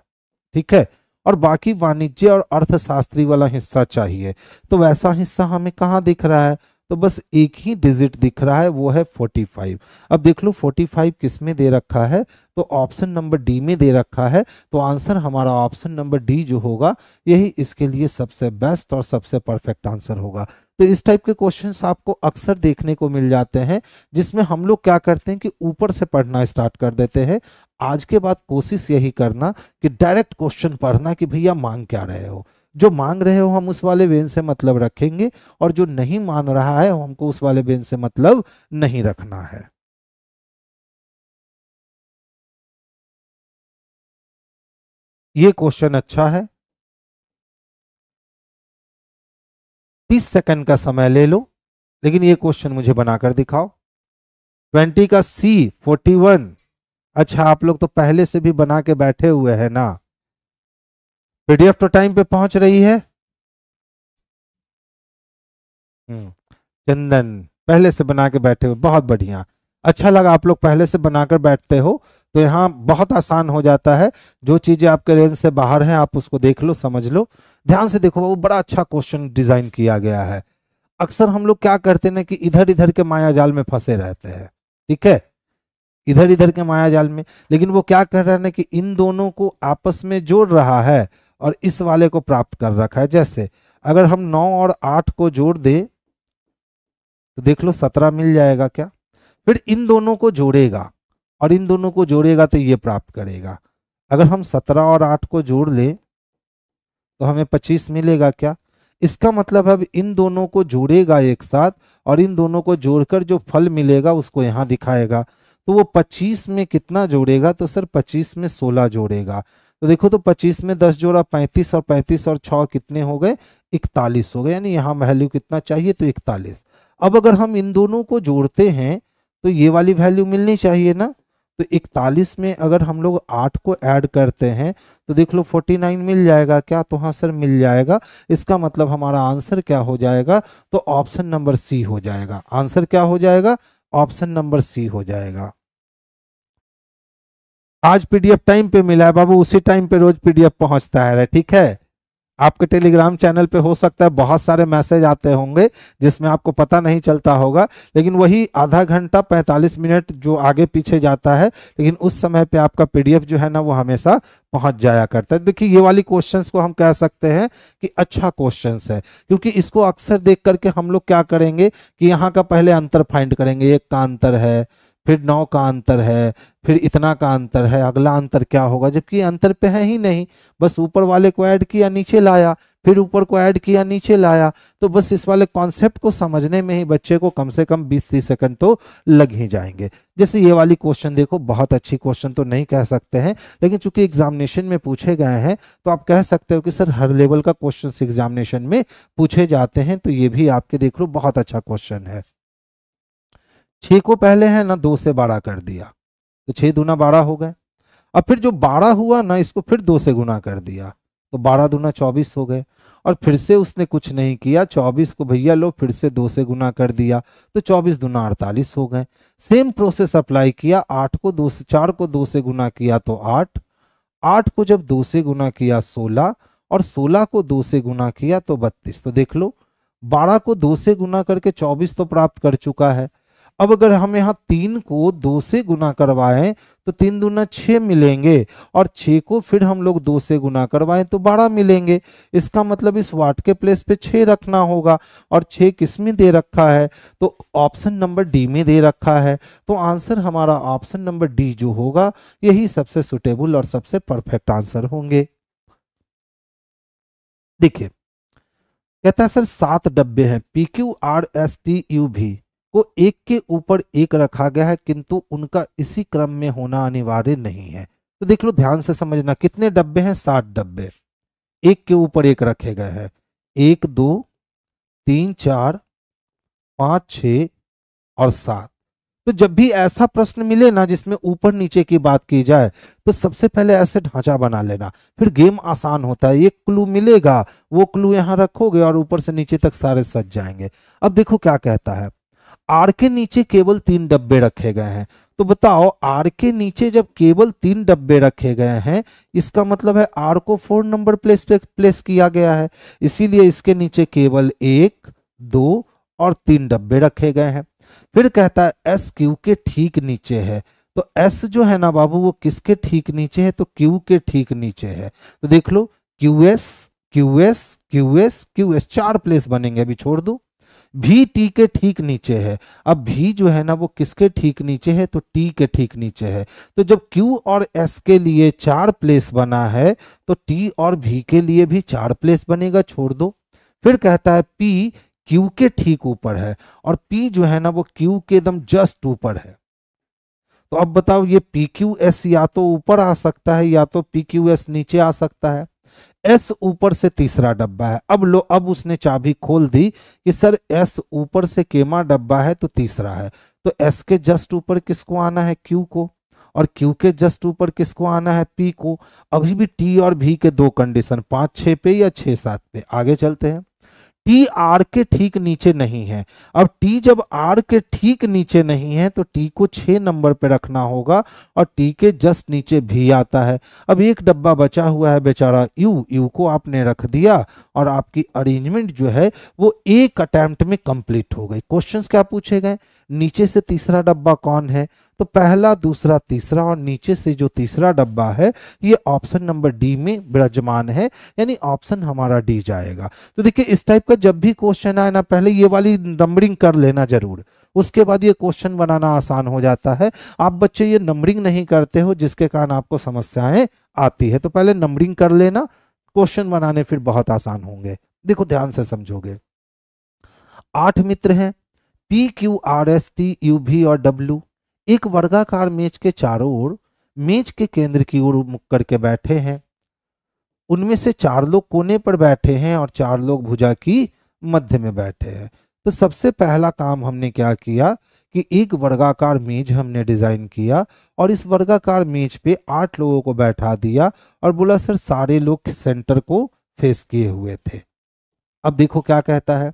Speaker 1: ठीक है, और बाकी वाणिज्य और अर्थशास्त्री वाला हिस्सा चाहिए। तो वैसा हिस्सा हमें कहाँ दिख रहा है, तो बस एक ही डिजिट दिख रहा है, वो है 45। अब देख लो 45 किस में दे रखा है, तो ऑप्शन नंबर डी में दे रखा है। तो आंसर हमारा ऑप्शन नंबर डी जो होगा यही इसके लिए सबसे बेस्ट और सबसे परफेक्ट आंसर होगा। तो इस टाइप के क्वेश्चंस आपको अक्सर देखने को मिल जाते हैं जिसमें हम लोग क्या करते हैं कि ऊपर से पढ़ना स्टार्ट कर देते हैं। आज के बाद कोशिश यही करना कि डायरेक्ट क्वेश्चन पढ़ना कि भैया मांग क्या रहे हो, जो मांग रहे हो हम उस वाले वेन से मतलब रखेंगे, और जो नहीं मान रहा है हमको उस वाले वेन से मतलब नहीं रखना है। ये क्वेश्चन अच्छा है, 30 सेकंड का समय ले लो, लेकिन ये क्वेश्चन मुझे बनाकर दिखाओ। 20 का सी 41। अच्छा आप लोग तो पहले से भी बना के बैठे हुए हैं ना, पीडीएफ तो टाइम पे पहुंच रही है। चंदन पहले से बना के बैठे हुए, बहुत बढ़िया, अच्छा लगा आप लोग पहले से बनाकर बैठते हो, तो यहाँ बहुत आसान हो जाता है। जो चीजें आपके रेंज से बाहर हैं आप उसको देख लो, समझ लो, ध्यान से देखो, वो बड़ा अच्छा क्वेश्चन डिजाइन किया गया है। अक्सर हम लोग क्या करते हैं ना कि इधर इधर के माया जाल में फंसे रहते हैं, ठीक है, इधर इधर के माया जाल में, लेकिन वो क्या कर रहा है ना कि इन दोनों को आपस में जोड़ रहा है और इस वाले को प्राप्त कर रखा है। जैसे अगर हम 9 और 8 को जोड़ दें तो देख लो 17 मिल जाएगा क्या, फिर इन दोनों को जोड़ेगा और इन दोनों को जोड़ेगा तो ये प्राप्त करेगा। अगर हम 17 और 8 को जोड़ लें तो हमें 25 मिलेगा क्या, इसका मतलब अब इन दोनों को जोड़ेगा एक साथ और इन दोनों को जोड़कर जो फल मिलेगा उसको यहाँ दिखाएगा। तो वो 25 में कितना जोड़ेगा, तो सर 25 में 16 जोड़ेगा। तो देखो तो 25 में 10 जोड़ा 35, और 35 और 6 कितने हो गए, 41 हो गए, यानी यहाँ वैल्यू कितना चाहिए, तो 41। अब अगर हम इन दोनों को जोड़ते हैं तो ये वाली वैल्यू मिलनी चाहिए ना, तो 41 में अगर हम लोग 8 को ऐड करते हैं तो देख लो 49 मिल जाएगा क्या, तो हाँ सर मिल जाएगा। इसका मतलब हमारा आंसर क्या हो जाएगा, तो ऑप्शन नंबर सी हो जाएगा। आंसर क्या हो जाएगा, ऑप्शन नंबर सी हो जाएगा। आज पीडीएफ टाइम पे मिला है बाबू, उसी टाइम पे रोज पीडीएफ पहुंचता है, ठीक है। आपके टेलीग्राम चैनल पे हो सकता है बहुत सारे मैसेज आते होंगे जिसमें आपको पता नहीं चलता होगा, लेकिन वही आधा घंटा 45 मिनट जो आगे पीछे जाता है, लेकिन उस समय पे आपका पीडीएफ जो है ना वो हमेशा पहुंच जाया करता है। देखिए ये वाली क्वेश्चंस को हम कह सकते हैं कि अच्छा क्वेश्चंस है, क्योंकि इसको अक्सर देख करके हम लोग क्या करेंगे कि यहाँ का पहले अंतर फाइंड करेंगे, 1 का अंतर है, फिर 9 का अंतर है, फिर इतना का अंतर है, अगला अंतर क्या होगा, जबकि अंतर पे है ही नहीं, बस ऊपर वाले को ऐड किया नीचे लाया, फिर ऊपर को ऐड किया, नीचे लाया। तो बस इस वाले कॉन्सेप्ट को समझने में ही बच्चे को कम से कम 20-30 सेकंड तो लग ही जाएंगे। जैसे ये वाली क्वेश्चन देखो, बहुत अच्छी क्वेश्चन तो नहीं कह सकते हैं, लेकिन चूंकि एग्जामिनेशन में पूछे गए हैं तो आप कह सकते हो कि सर हर लेवल का क्वेश्चन एग्जामिनेशन में पूछे जाते हैं। तो ये भी आपके देख लो बहुत अच्छा क्वेश्चन है। 6 को पहले है ना 2 से बड़ा कर दिया, तो 6 दूना 12 हो गए। अब फिर जो 12 हुआ ना, इसको फिर 2 से गुना कर दिया, तो 12 दूना 24 हो गए। और फिर से उसने कुछ नहीं किया, 24 को भैया लो फिर से 2 से गुना कर दिया, तो 24 दूना 48 हो गए। सेम प्रोसेस अप्लाई किया, 8 को 2 से 4 को 2 से गुना किया तो 8, 8 को जब 2 से गुना किया 16, और 16 को 2 से गुना किया तो 32। तो देख लो 12 को 2 से गुना करके 24 तो प्राप्त कर चुका है। अब अगर हम यहाँ 3 को 2 से गुना करवाएं तो 3 दूना 6 मिलेंगे, और 6 को फिर हम लोग 2 से गुना करवाएं तो 12 मिलेंगे। इसका मतलब इस वाट के प्लेस पे 6 रखना होगा, और 6 किस में दे रखा है, तो ऑप्शन नंबर डी में दे रखा है। तो आंसर हमारा ऑप्शन नंबर डी जो होगा यही सबसे सुटेबल और सबसे परफेक्ट आंसर होंगे। देखिए कहता है सर 7 डब्बे हैं, P Q R S T U भी को एक के ऊपर एक रखा गया है, किंतु उनका इसी क्रम में होना अनिवार्य नहीं है। तो देख लो ध्यान से समझना, कितने डब्बे हैं, 7 डब्बे एक के ऊपर एक रखे गए हैं, 1 2 3 4 5 6 और 7। तो जब भी ऐसा प्रश्न मिले ना जिसमें ऊपर नीचे की बात की जाए, तो सबसे पहले ऐसे ढांचा बना लेना, फिर गेम आसान होता है। एक क्लू मिलेगा, वो क्लू यहां रखोगे और ऊपर से नीचे तक सारे सज जाएंगे। अब देखो क्या कहता है, आर के नीचे केवल 3 डब्बे रखे गए हैं। तो बताओ आर के नीचे जब केवल 3 डब्बे रखे गए हैं, इसका मतलब है आर को 4 नंबर प्लेस पे प्लेस किया गया है, इसीलिए इसके नीचे केवल 1 2 और 3 डब्बे रखे गए हैं। फिर कहता है एस क्यू के ठीक नीचे है। तो एस जो है ना बाबू वो किसके ठीक नीचे है, तो क्यू के ठीक नीचे है। तो देख लो Q S Q S Q S Q S, 4 place बनेंगे, अभी छोड़ दो। भी टी के ठीक नीचे है। अब भी जो है ना वो किसके ठीक नीचे है, तो टी के ठीक नीचे है। तो जब क्यू और एस के लिए 4 प्लेस बना है, तो टी और भी के लिए भी 4 प्लेस बनेगा, छोड़ दो। फिर कहता है पी क्यू के ठीक ऊपर है, और पी जो है ना वो क्यू के एकदम जस्ट ऊपर है। तो अब बताओ ये पी क्यू एस या तो ऊपर आ सकता है या तो पी क्यू एस नीचे आ सकता है। एस ऊपर से तीसरा डब्बा है। अब लो, अब उसने चाबी खोल दी कि सर एस ऊपर से केमा डब्बा है तो तीसरा है। तो एस के जस्ट ऊपर किसको आना है, क्यू को, और क्यू के जस्ट ऊपर किसको आना है, पी को। अभी भी टी और भी के 2 कंडीशन, 5 6 पे या 6 7 पे। आगे चलते हैं। टी आर के ठीक नीचे नहीं है। अब टी जब आर के ठीक नीचे नहीं है तो टी को 6 नंबर पे रखना होगा, और टी के जस्ट नीचे भी आता है। अब एक डब्बा बचा हुआ है बेचारा यू, यू को आपने रख दिया, और आपकी अरेंजमेंट जो है वो एक अटेम्प्ट में कंप्लीट हो गई। क्वेश्चंस क्या पूछे गए, नीचे से तीसरा डब्बा कौन है, तो पहला दूसरा तीसरा, और नीचे से जो तीसरा डब्बा है ये ऑप्शन नंबर डी में विराजमान है, यानी ऑप्शन हमारा डी जाएगा। तो देखिए इस टाइप का जब भी क्वेश्चन आए ना, पहले ये वाली नंबरिंग कर लेना जरूर, उसके बाद ये क्वेश्चन बनाना आसान हो जाता है। आप बच्चे ये नंबरिंग नहीं करते हो, जिसके कारण आपको समस्याएं आती है। तो पहले नंबरिंग कर लेना, क्वेश्चन बनाने फिर बहुत आसान होंगे। देखो ध्यान से समझोगे। 8 मित्र हैं, P Q R S T U भी और डब्ल्यू एक वर्गाकार मेज के चारों ओर मेज के केंद्र की ओर मुख करके बैठे हैं। उनमें से 4 लोग कोने पर बैठे हैं और 4 लोग भुजा की मध्य में बैठे हैं। तो सबसे पहला काम हमने क्या किया कि एक वर्गाकार मेज हमने डिजाइन किया, और इस वर्गाकार मेज पे 8 लोगों को बैठा दिया, और बोला सर सारे लोग सेंटर को फेस किए हुए थे। अब देखो क्या कहता है,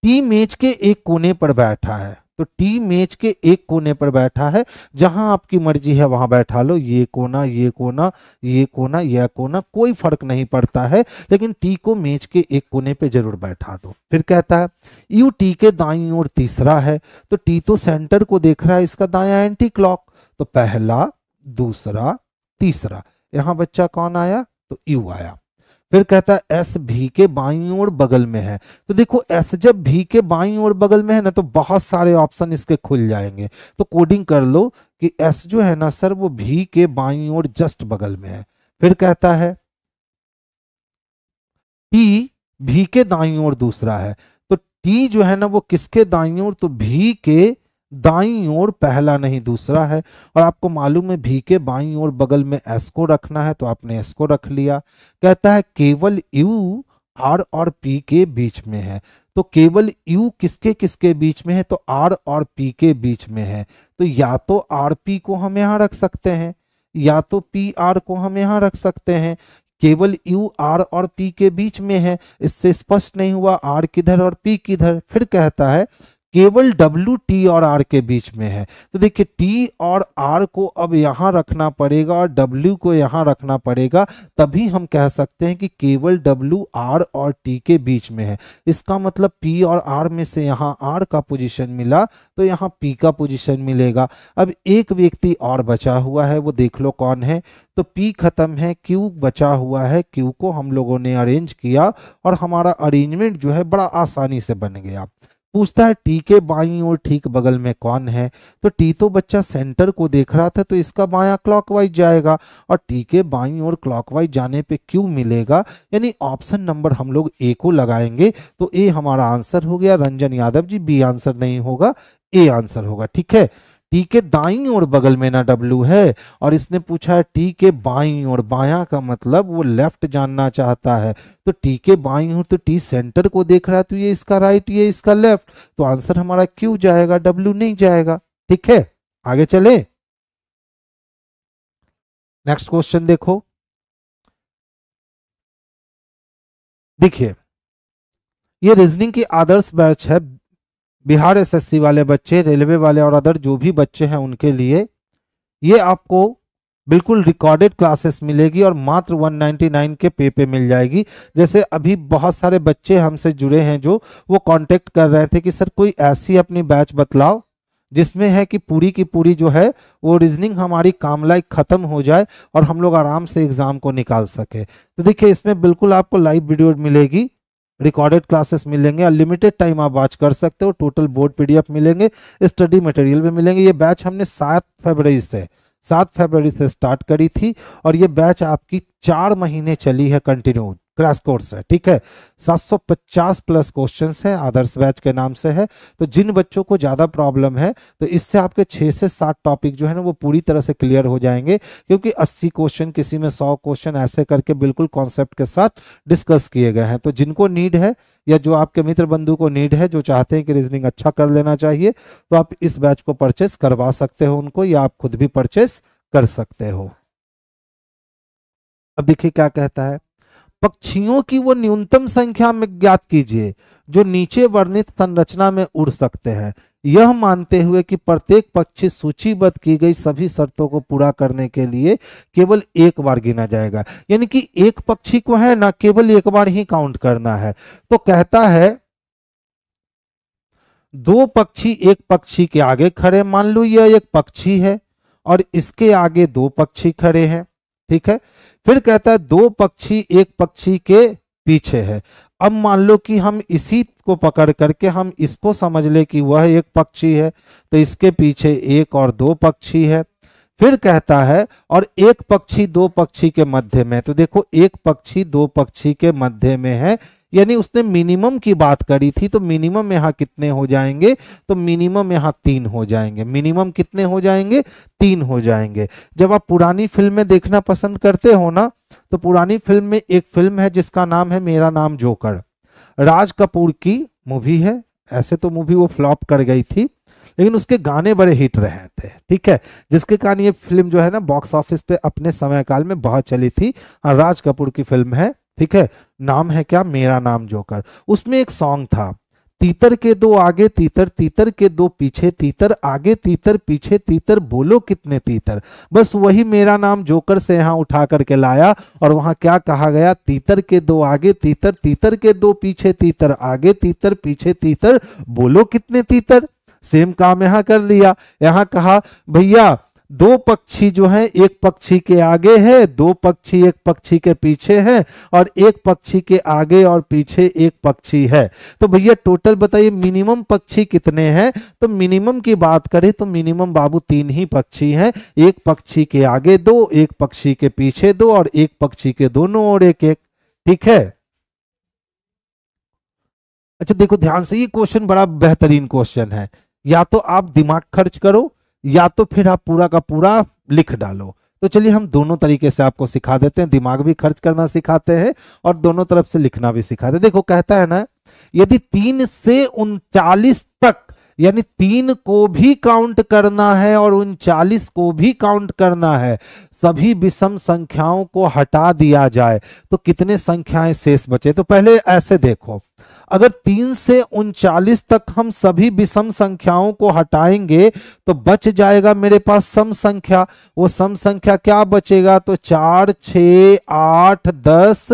Speaker 1: टी मेज के एक कोने पर बैठा है। तो टी मेज के एक कोने पर बैठा है, जहां आपकी मर्जी है वहां बैठा लो, ये कोना ये कोना ये कोना यह कोना, कोई फर्क नहीं पड़ता है, लेकिन टी को मेज के एक कोने पे जरूर बैठा दो। फिर कहता है यू टी के दाईं ओर तीसरा है। तो टी तो सेंटर को देख रहा है, इसका दायां एंटी क्लॉक, तो पहला दूसरा तीसरा, यहां बच्चा कौन आया, तो यू आया। फिर कहता है एस भी के बाईं ओर बगल में है। तो देखो एस जब भी के बाईं ओर बगल में है ना, तो बहुत सारे ऑप्शन इसके खुल जाएंगे। तो कोडिंग कर लो कि एस जो है ना सर वो भी के बाईं ओर जस्ट बगल में है। फिर कहता है टी भी के दाईं ओर दूसरा है, तो टी जो है ना वो किसके दाईं ओर, तो भी के दाईं ओर पहला नहीं दूसरा है। और आपको मालूम है भी के बाईं ओर बगल में एस को रखना है, तो आपने एस को रख लिया। कहता है केवल यू आर और पी के बीच में है, तो केवल यू किसके किसके बीच में है, तो आर और पी के बीच में है। तो या तो आर पी को हम यहां रख सकते हैं, या तो पी आर को हम यहां रख सकते हैं। केवल यू आर और पी के बीच में है, इससे स्पष्ट नहीं हुआ आर किधर और पी किधर। फिर कहता है केवल डब्ल्यू टी और आर के बीच में है, तो देखिए टी और आर को अब यहां रखना पड़ेगा और डब्ल्यू को यहां रखना पड़ेगा, तभी हम कह सकते हैं कि केवल डब्ल्यू आर और टी के बीच में है। इसका मतलब पी और आर में से यहां आर का पोजीशन मिला तो यहां पी का पोजीशन मिलेगा। अब एक व्यक्ति और बचा हुआ है, वो देख लो कौन है, तो पी खत्म है, क्यू बचा हुआ है, क्यू को हम लोगों ने अरेंज किया और हमारा अरेंजमेंट जो है बड़ा आसानी से बन गया। पूछता है टी के बाईं ओर ठीक बगल में कौन है, तो टी तो बच्चा सेंटर को देख रहा था, तो इसका बायां क्लॉकवाइज जाएगा, और टी के बाईं ओर क्लॉकवाइज जाने पे क्यू मिलेगा, यानी ऑप्शन नंबर हम लोग ए को लगाएंगे, तो ए हमारा आंसर हो गया। रंजन यादव जी बी आंसर नहीं होगा, ए आंसर होगा। ठीक है, टी के दाईं ओर बगल में ना डब्ल्यू है, और इसने पूछा है टी के बाईं ओर, बायां का मतलब वो लेफ्ट जानना चाहता है, तो टी के बाईं ओर तो टी सेंटर को देख रहा है, तो ये इसका राइट ये इसका लेफ्ट, तो आंसर हमारा क्यू जाएगा, डब्ल्यू नहीं जाएगा। ठीक है, आगे चले, नेक्स्ट क्वेश्चन देखो। देखिए ये रीजनिंग की आदर्श बैच है, बिहार एसएससी वाले बच्चे, रेलवे वाले और अदर जो भी बच्चे हैं उनके लिए ये आपको बिल्कुल रिकॉर्डेड क्लासेस मिलेगी और मात्र 199 के पे मिल जाएगी। जैसे अभी बहुत सारे बच्चे हमसे जुड़े हैं जो वो कांटेक्ट कर रहे थे कि सर कोई ऐसी अपनी बैच बतलाओ जिसमें है कि पूरी की पूरी जो है वो रीजनिंग हमारी काम लाइक खत्म हो जाए और हम लोग आराम से एग्जाम को निकाल सके। तो देखिए इसमें बिल्कुल आपको लाइव वीडियो मिलेगी, रिकॉर्डेड क्लासेस मिलेंगे, अनलिमिटेड टाइम आप वॉच कर सकते हो, टोटल बोर्ड पीडीएफ मिलेंगे, स्टडी मटेरियल भी मिलेंगे। ये बैच हमने 7 फरवरी से स्टार्ट करी थी और ये बैच आपकी 4 महीने चली है, कंटिन्यू क्रैश कोर्स है। ठीक है, 750 प्लस क्वेश्चंस हैं, आदर्श बैच के नाम से है। तो जिन बच्चों को ज़्यादा प्रॉब्लम है तो इससे आपके 6 से 7 टॉपिक जो है ना वो पूरी तरह से क्लियर हो जाएंगे, क्योंकि 80 क्वेश्चन, किसी में 100 क्वेश्चन, ऐसे करके बिल्कुल कॉन्सेप्ट के साथ डिस्कस किए गए हैं। तो जिनको नीड है या जो आपके मित्र बंधु को नीड है, जो चाहते हैं कि रीजनिंग अच्छा कर लेना चाहिए, तो आप इस बैच को परचेस करवा सकते हो उनको, या आप खुद भी परचेस कर सकते हो। अब देखिए क्या कहता है, पक्षियों की वो न्यूनतम संख्या में ज्ञात कीजिए जो नीचे वर्णित संरचना में उड़ सकते हैं, यह मानते हुए कि प्रत्येक पक्षी सूचीबद्ध की गई सभी शर्तों को पूरा करने के लिए केवल एक बार गिना जाएगा। यानी कि एक पक्षी को है ना केवल एक बार ही काउंट करना है। तो कहता है 2 पक्षी एक पक्षी के आगे खड़े, मान लो यह एक पक्षी है और इसके आगे 2 पक्षी खड़े हैं। ठीक है, फिर कहता है 2 पक्षी एक पक्षी के पीछे है। अब मान लो कि हम इसी को पकड़ करके हम इसको समझ ले कि वह एक पक्षी है, तो इसके पीछे 1 और 2 पक्षी है। फिर कहता है और एक पक्षी 2 पक्षी के मध्य में, तो देखो एक पक्षी 2 पक्षी के मध्य में है, यानी उसने मिनिमम की बात करी थी, तो मिनिमम यहाँ कितने हो जाएंगे, तो मिनिमम यहाँ 3 हो जाएंगे। मिनिमम कितने हो जाएंगे, 3 हो जाएंगे। जब आप पुरानी फिल्में देखना पसंद करते हो ना, तो पुरानी फिल्म में एक फिल्म है जिसका नाम है मेरा नाम जोकर, राज कपूर की मूवी है। ऐसे तो मूवी वो फ्लॉप कर गई थी, लेकिन उसके गाने बड़े हिट रहे थे। ठीक है, जिसके कारण ये फिल्म जो है ना बॉक्स ऑफिस पे अपने समय काल में बहुत चली थी। राज कपूर की फिल्म है। ठीक है, नाम है क्या, मेरा नाम जोकर। उसमें एक सॉन्ग था, तीतर के 2 आगे तीतर, तीतर के 2 पीछे तीतर, आगे तीतर पीछे तीतर, बोलो कितने तीतर। बस वही मेरा नाम जोकर से यहाँ उठा करके लाया और वहां क्या कहा गया, तीतर के 2 आगे तीतर, तीतर के 2 पीछे तीतर, आगे तीतर पीछे तीतर, बोलो कितने तीतर। सेम काम यहाँ कर लिया, यहाँ कहा भैया 2 पक्षी जो है एक पक्षी के आगे है, 2 पक्षी एक पक्षी के पीछे है, और एक पक्षी के आगे और पीछे एक पक्षी है। तो भैया टोटल बताइए मिनिमम पक्षी कितने हैं। तो मिनिमम की बात करें तो मिनिमम बाबू 3 ही पक्षी हैं, एक पक्षी के आगे 2, एक पक्षी के पीछे 2 और एक पक्षी के दोनों ओर एक एक। ठीक है, अच्छा देखो ध्यान से, ये क्वेश्चन बड़ा बेहतरीन क्वेश्चन है। या तो आप दिमाग खर्च करो या तो फिर आप पूरा का पूरा लिख डालो। तो चलिए हम दोनों तरीके से आपको सिखा देते हैं, दिमाग भी खर्च करना सिखाते हैं और दोनों तरफ से लिखना भी सिखाते हैं। देखो कहता है ना, यदि 3 से 39 तक, यानी 3 को भी काउंट करना है और 39 को भी काउंट करना है, सभी विषम संख्याओं को हटा दिया जाए तो कितने संख्याएं शेष बचे। तो पहले ऐसे देखो, अगर 3 से 39 तक हम सभी विषम संख्याओं को हटाएंगे तो बच जाएगा मेरे पास सम संख्या। वो सम संख्या क्या बचेगा, तो 4, 6, 8, 10,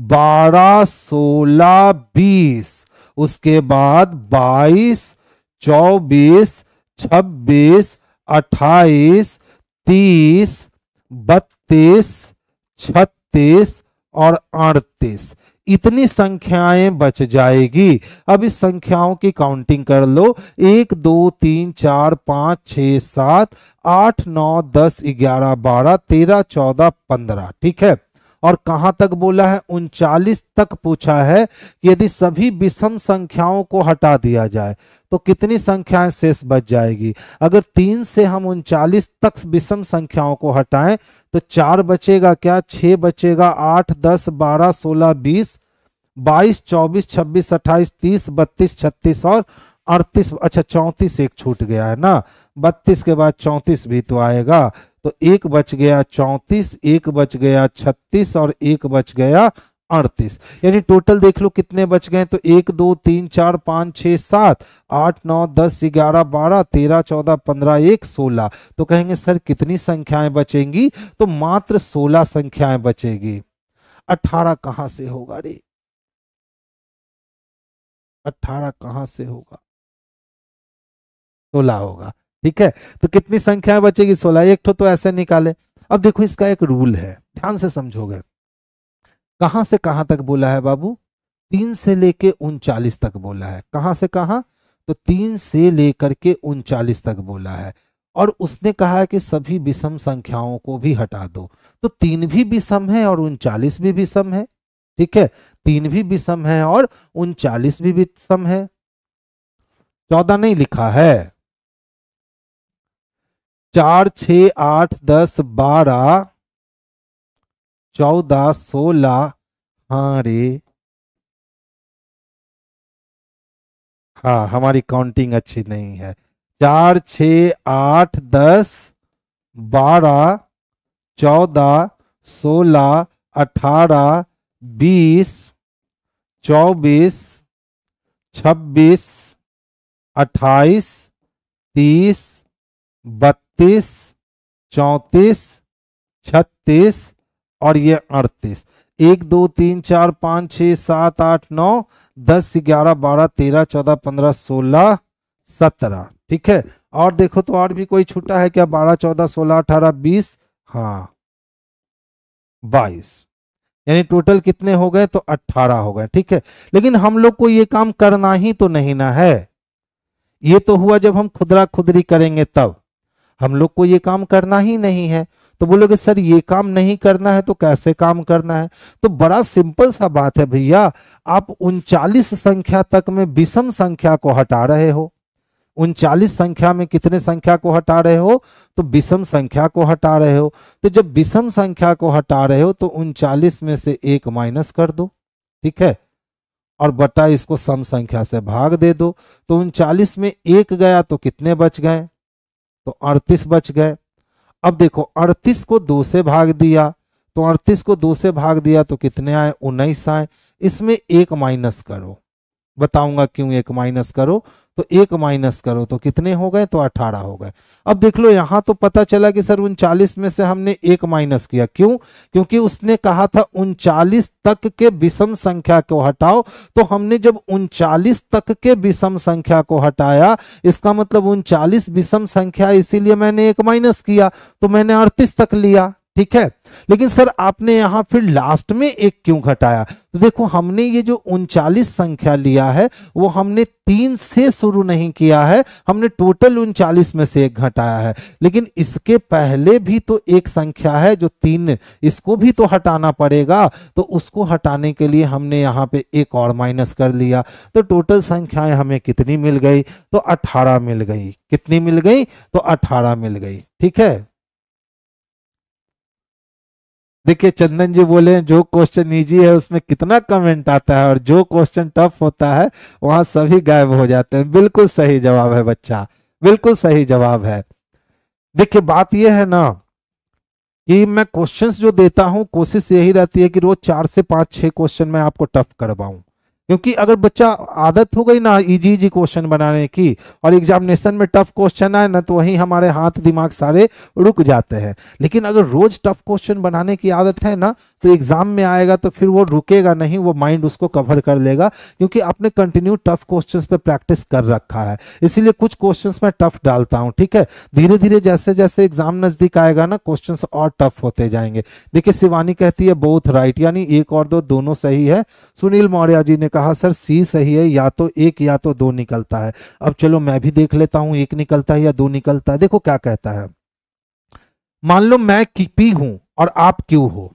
Speaker 1: 12, 16, 20, उसके बाद 22, 24, 26, 28, 30, 32, 36 और 38, इतनी संख्याएं बच जाएगी। अब इस संख्याओं की काउंटिंग कर लो, 1 2 3 4 5 6 7 8 9 10 11 12 13 14 15, ठीक है। और कहां तक बोला है, 39 तक पूछा है कि यदि सभी विषम संख्याओं को हटा दिया जाए तो कितनी संख्याएं शेष बच जाएगी। अगर 3 से हम 39 तक विषम संख्याओं को हटाएं तो 4 बचेगा, क्या 6 बचेगा, 8 10 12 16 20 22 24 26 28 30 32 36 और 38। अच्छा 34 एक छूट गया है ना, 32 के बाद 34 भी तो आएगा, तो एक बच गया 34, एक बच गया 36 और एक बच गया 38। यानी टोटल देख लो कितने बच गए, तो 1 2 3 4 5 6 7 8 9 10 11 12 13 14 15 1 16। तो कहेंगे सर कितनी संख्याएं बचेंगी, तो मात्र 16 संख्याएं बचेगी। 18 कहां से होगा रे, 18 कहां से होगा, 16 होगा, ठीक है। तो कितनी संख्याएं बचेगी, 16। एक तो ऐसे निकाले। अब देखो इसका एक रूल है, ध्यान से समझोगे। कहां से कहां तक बोला है बाबू, 3 से लेके 39 तक बोला है। कहां से कहां, तो 3 से लेकर के 39 तक बोला है। और उसने कहा है कि सभी विषम संख्याओं को भी हटा दो। तो 3 भी विषम है और 39 भी विषम है, ठीक है। 3 भी विषम है और 39 भी विषम है। 14 नहीं लिखा है, 4 6 8 10 12 14 16। हाँ रे, हाँ हमारी काउंटिंग अच्छी नहीं है। 4 6 8 10 12 14 16 18 20 24 26 28 30 32 34 36 और ये 38। 1 2 3 4 5 6 7 8 9 10 11 12 13 14 15 16 17, ठीक है। और देखो तो और भी कोई छूटा है क्या, 12 14 16 18 20, हाँ 22। यानी टोटल कितने हो गए, तो 18 हो गए, ठीक है। लेकिन हम लोग को ये काम करना ही तो नहीं ना है, ये तो हुआ जब हम खुदरा खुदरी करेंगे तब, हम लोग को ये काम करना ही नहीं है। तो बोलोगे सर ये काम नहीं करना है तो कैसे काम करना है, तो बड़ा सिंपल सा बात है भैया। आप 39 संख्या तक में विषम संख्या को हटा रहे हो। 39 संख्या में कितने संख्या को हटा रहे हो, तो विषम संख्या को हटा रहे हो। तो जब विषम संख्या को हटा रहे हो तो 39 में से 1 माइनस कर दो, ठीक है, और बटा इसको सम संख्या से भाग दे दो। तो 39 में 1 गया तो कितने बच गए, तो 38 बच गए। अब देखो 38 को 2 से भाग दिया, तो 38 को 2 से भाग दिया तो कितने आए, 19 आए। इसमें 1 माइनस करो, बताऊंगा क्यों 1 माइनस करो। तो 1 माइनस करो तो कितने हो गए, तो 18 हो गए। अब देख लो यहां तो पता चला कि सर 39 में से हमने 1 माइनस किया, क्यों, क्योंकि उसने कहा था 39 तक के विषम संख्या को हटाओ। तो हमने जब 39 तक के विषम संख्या को हटाया, इसका मतलब 39 विषम संख्या, इसीलिए मैंने 1 माइनस किया, तो मैंने 38 तक लिया, ठीक है। लेकिन सर आपने यहां फिर लास्ट में एक क्यों घटाया? तो देखो हमने ये जो 39 संख्या लिया है वो हमने 3 से शुरू नहीं किया है, हमने टोटल 39 में से एक घटाया है। लेकिन इसके पहले भी तो एक संख्या है जो 3, इसको भी तो हटाना पड़ेगा, तो उसको हटाने के लिए हमने यहाँ पे एक और माइनस कर लिया। तो टोटल संख्याएं हमें कितनी मिल गई? तो 18 मिल गई। कितनी मिल गई? तो 18 मिल गई। ठीक है। देखिए चंदन जी बोले जो क्वेश्चन इजी है उसमें कितना कमेंट आता है और जो क्वेश्चन टफ होता है वहां सभी गायब हो जाते हैं। बिल्कुल सही जवाब है बच्चा, बिल्कुल सही जवाब है। देखिए बात यह है ना कि मैं क्वेश्चंस जो देता हूं कोशिश यही रहती है कि रोज 4 से 5 6 क्वेश्चन मैं आपको टफ करवाऊं, क्योंकि अगर बच्चा आदत हो गई ना इजी इजी क्वेश्चन बनाने की और एग्जामिनेशन में टफ क्वेश्चन आए ना तो वहीं हमारे हाथ दिमाग सारे रुक जाते हैं। लेकिन अगर रोज टफ क्वेश्चन बनाने की आदत है ना तो एग्जाम में आएगा तो फिर वो रुकेगा नहीं, वो माइंड उसको कवर कर लेगा, क्योंकि आपने कंटिन्यू टफ क्वेश्चंस पे प्रैक्टिस कर रखा है। इसीलिए कुछ क्वेश्चंस मैं टफ डालता हूं। ठीक है, धीरे धीरे जैसे जैसे एग्जाम नजदीक आएगा ना क्वेश्चंस और टफ होते जाएंगे। देखिए शिवानी कहती है बोथ राइट, यानी एक और दो दोनों सही है। सुनील मौर्य जी ने कहा सर सी सही है, या तो एक या तो दो निकलता है। अब चलो मैं भी देख लेता हूं एक निकलता है या दो निकलता है। देखो क्या कहता है, मान लो मैं पी हूं और आप क्यू हो।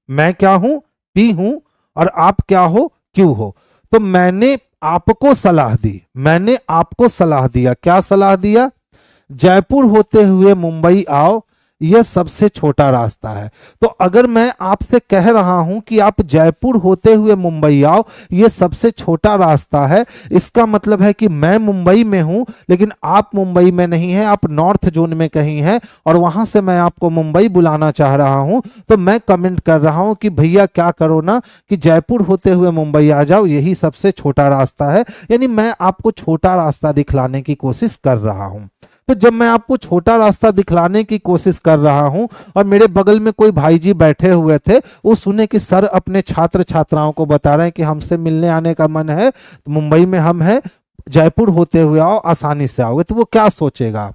Speaker 1: मैं क्या हूं? पी हूं और आप क्या हो? क्यू हो। तो मैंने आपको सलाह दी, मैंने आपको सलाह दिया। क्या सलाह दिया? जयपुर होते हुए मुंबई आओ, यह सबसे छोटा रास्ता है। तो अगर मैं आपसे कह रहा हूं कि आप जयपुर होते हुए मुंबई आओ, यह सबसे छोटा रास्ता है, इसका मतलब है कि मैं मुंबई में हूं लेकिन आप मुंबई में नहीं हैं, आप नॉर्थ जोन में कहीं हैं और वहां से मैं आपको मुंबई बुलाना चाह रहा हूं। तो मैं कमेंट कर रहा हूं कि भैया क्या करो ना कि जयपुर होते हुए मुंबई आ जाओ, यही सबसे छोटा रास्ता है। यानी मैं आपको छोटा रास्ता दिखलाने की कोशिश कर रहा हूं। तो जब मैं आपको छोटा रास्ता दिखलाने की कोशिश कर रहा हूं और मेरे बगल में कोई भाई जी बैठे हुए थे, वो सुने कि सर अपने छात्र छात्राओं को बता रहे हैं कि हमसे मिलने आने का मन है, मुंबई में हम हैं, जयपुर होते हुए आओ, आसानी से आओगे। तो वो क्या सोचेगा?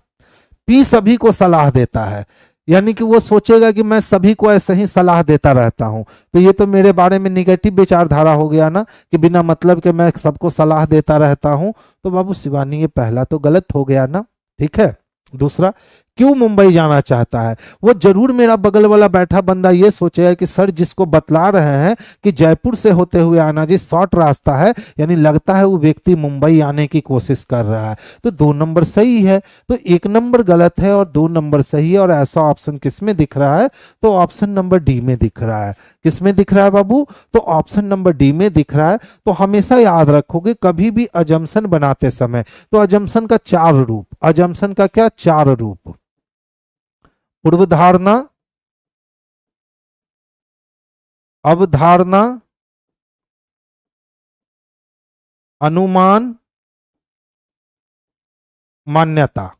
Speaker 1: पी सभी को सलाह देता है, यानी कि वो सोचेगा कि मैं सभी को ऐसे ही सलाह देता रहता हूं, तो ये तो मेरे बारे में निगेटिव विचारधारा हो गया ना कि बिना मतलब के मैं सबको सलाह देता रहता हूं। तो बाबू शिवानी ये पहला तो गलत हो गया ना। ठीक है, दूसरा क्यों मुंबई जाना चाहता है? वो जरूर मेरा बगल वाला बैठा बंदा ये सोचेगा कि सर जिसको बतला रहे हैं कि जयपुर से होते हुए आना जी शॉर्ट रास्ता है, यानी लगता है वो व्यक्ति मुंबई आने की कोशिश कर रहा है। तो 2 नंबर सही है, तो 1 नंबर गलत है और 2 नंबर सही है। और ऐसा ऑप्शन किस में दिख रहा है? तो ऑप्शन नंबर डी में दिख रहा है। किस में दिख रहा है बाबू? तो ऑप्शन नंबर डी में दिख रहा है। तो हमेशा याद रखोगे कभी भी अजम्पशन बनाते समय, तो अजम्पशन का 4 रूप, अजम्पशन का क्या 4 रूप? पूर्वधारणा, अवधारणा, अनुमान, मान्यता।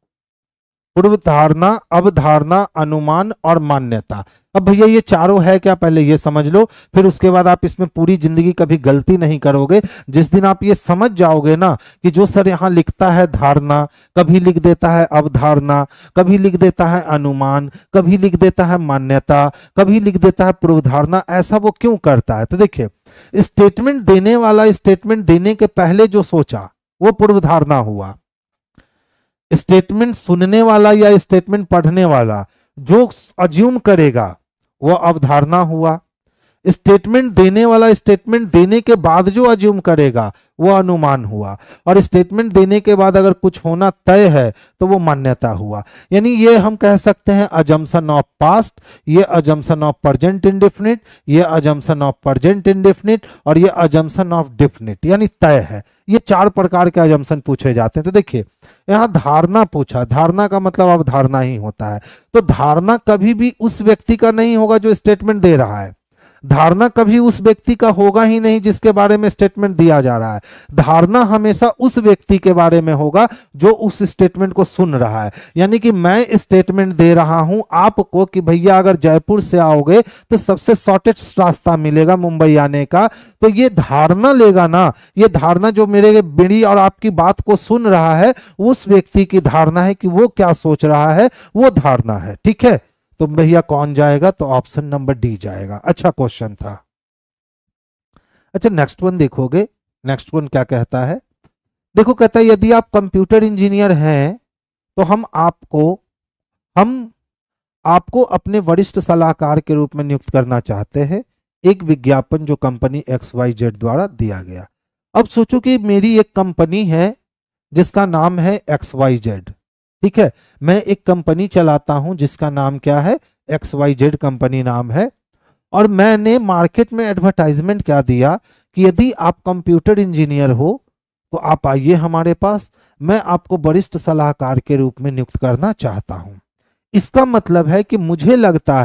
Speaker 1: पूर्वधारणा, अवधारणा, अनुमान और मान्यता। अब भैया ये चारों है क्या, पहले ये समझ लो, फिर उसके बाद आप इसमें पूरी जिंदगी कभी गलती नहीं करोगे। जिस दिन आप ये समझ जाओगे ना कि जो सर यहाँ लिखता है धारणा, कभी लिख देता है अवधारणा, कभी लिख देता है अनुमान, कभी लिख देता है मान्यता, कभी लिख देता है पूर्वधारणा, ऐसा वो क्यों करता है? तो देखिए स्टेटमेंट देने वाला स्टेटमेंट देने के पहले जो सोचा वो पूर्वधारणा हुआ। स्टेटमेंट सुनने वाला या स्टेटमेंट पढ़ने वाला जो अज्यूम करेगा वो अवधारणा हुआ। स्टेटमेंट देने वाला स्टेटमेंट देने के बाद जो अज्यूम करेगा वो अनुमान हुआ। और स्टेटमेंट देने के बाद अगर कुछ होना तय है तो वो मान्यता हुआ। यानी ये हम कह सकते हैं अजम्पशन ऑफ पास्ट, ये अजम्पशन ऑफ प्रेजेंट इंडेफिनिट, ये अजम्पशन ऑफ प्रेजेंट इंडेफिनिट और ये अजम्पशन ऑफ डेफिनिट, यानी तय है। ये 4 प्रकार के अजम्पशन पूछे जाते हैं। तो देखिए यहां धारणा पूछा, धारणा का मतलब अवधारणा ही होता है। तो धारणा कभी भी उस व्यक्ति का नहीं होगा जो स्टेटमेंट दे रहा है, धारणा कभी उस व्यक्ति का होगा ही नहीं जिसके बारे में स्टेटमेंट दिया जा रहा है। धारणा हमेशा उस व्यक्ति के बारे में होगा जो उस स्टेटमेंट को सुन रहा है। यानी कि मैं स्टेटमेंट दे रहा हूं आपको कि भैया अगर जयपुर से आओगे तो सबसे शॉर्टेस्ट रास्ता मिलेगा मुंबई आने का, तो ये धारणा लेगा ना, ये धारणा जो मेरी और आपकी बात को सुन रहा है उस व्यक्ति की धारणा है कि वो क्या सोच रहा है, वो धारणा है। ठीक है, तो भैया कौन जाएगा? तो ऑप्शन नंबर डी जाएगा। अच्छा क्वेश्चन था। अच्छा नेक्स्ट वन देखोगे, नेक्स्ट वन क्या कहता है? देखो कहता है यदि आप कंप्यूटर इंजीनियर हैं तो हम आपको अपने वरिष्ठ सलाहकार के रूप में नियुक्त करना चाहते हैं। एक विज्ञापन जो कंपनी XYZ द्वारा दिया गया। अब सोचो कि मेरी एक कंपनी है जिसका नाम है XYZ, ठीक है। मैं एक कंपनी चलाता हूं जिसका नाम क्या है? XYZ कंपनी नाम है। और मैंने मार्केट में एडवर्टाइजमेंट क्या दिया कि यदि आप कंप्यूटर इंजीनियर हो तो आप आइए हमारे पास, मैं आपको वरिष्ठ सलाहकार के रूप में नियुक्त करना चाहता हूं। इसका मतलब है कि मुझे लगता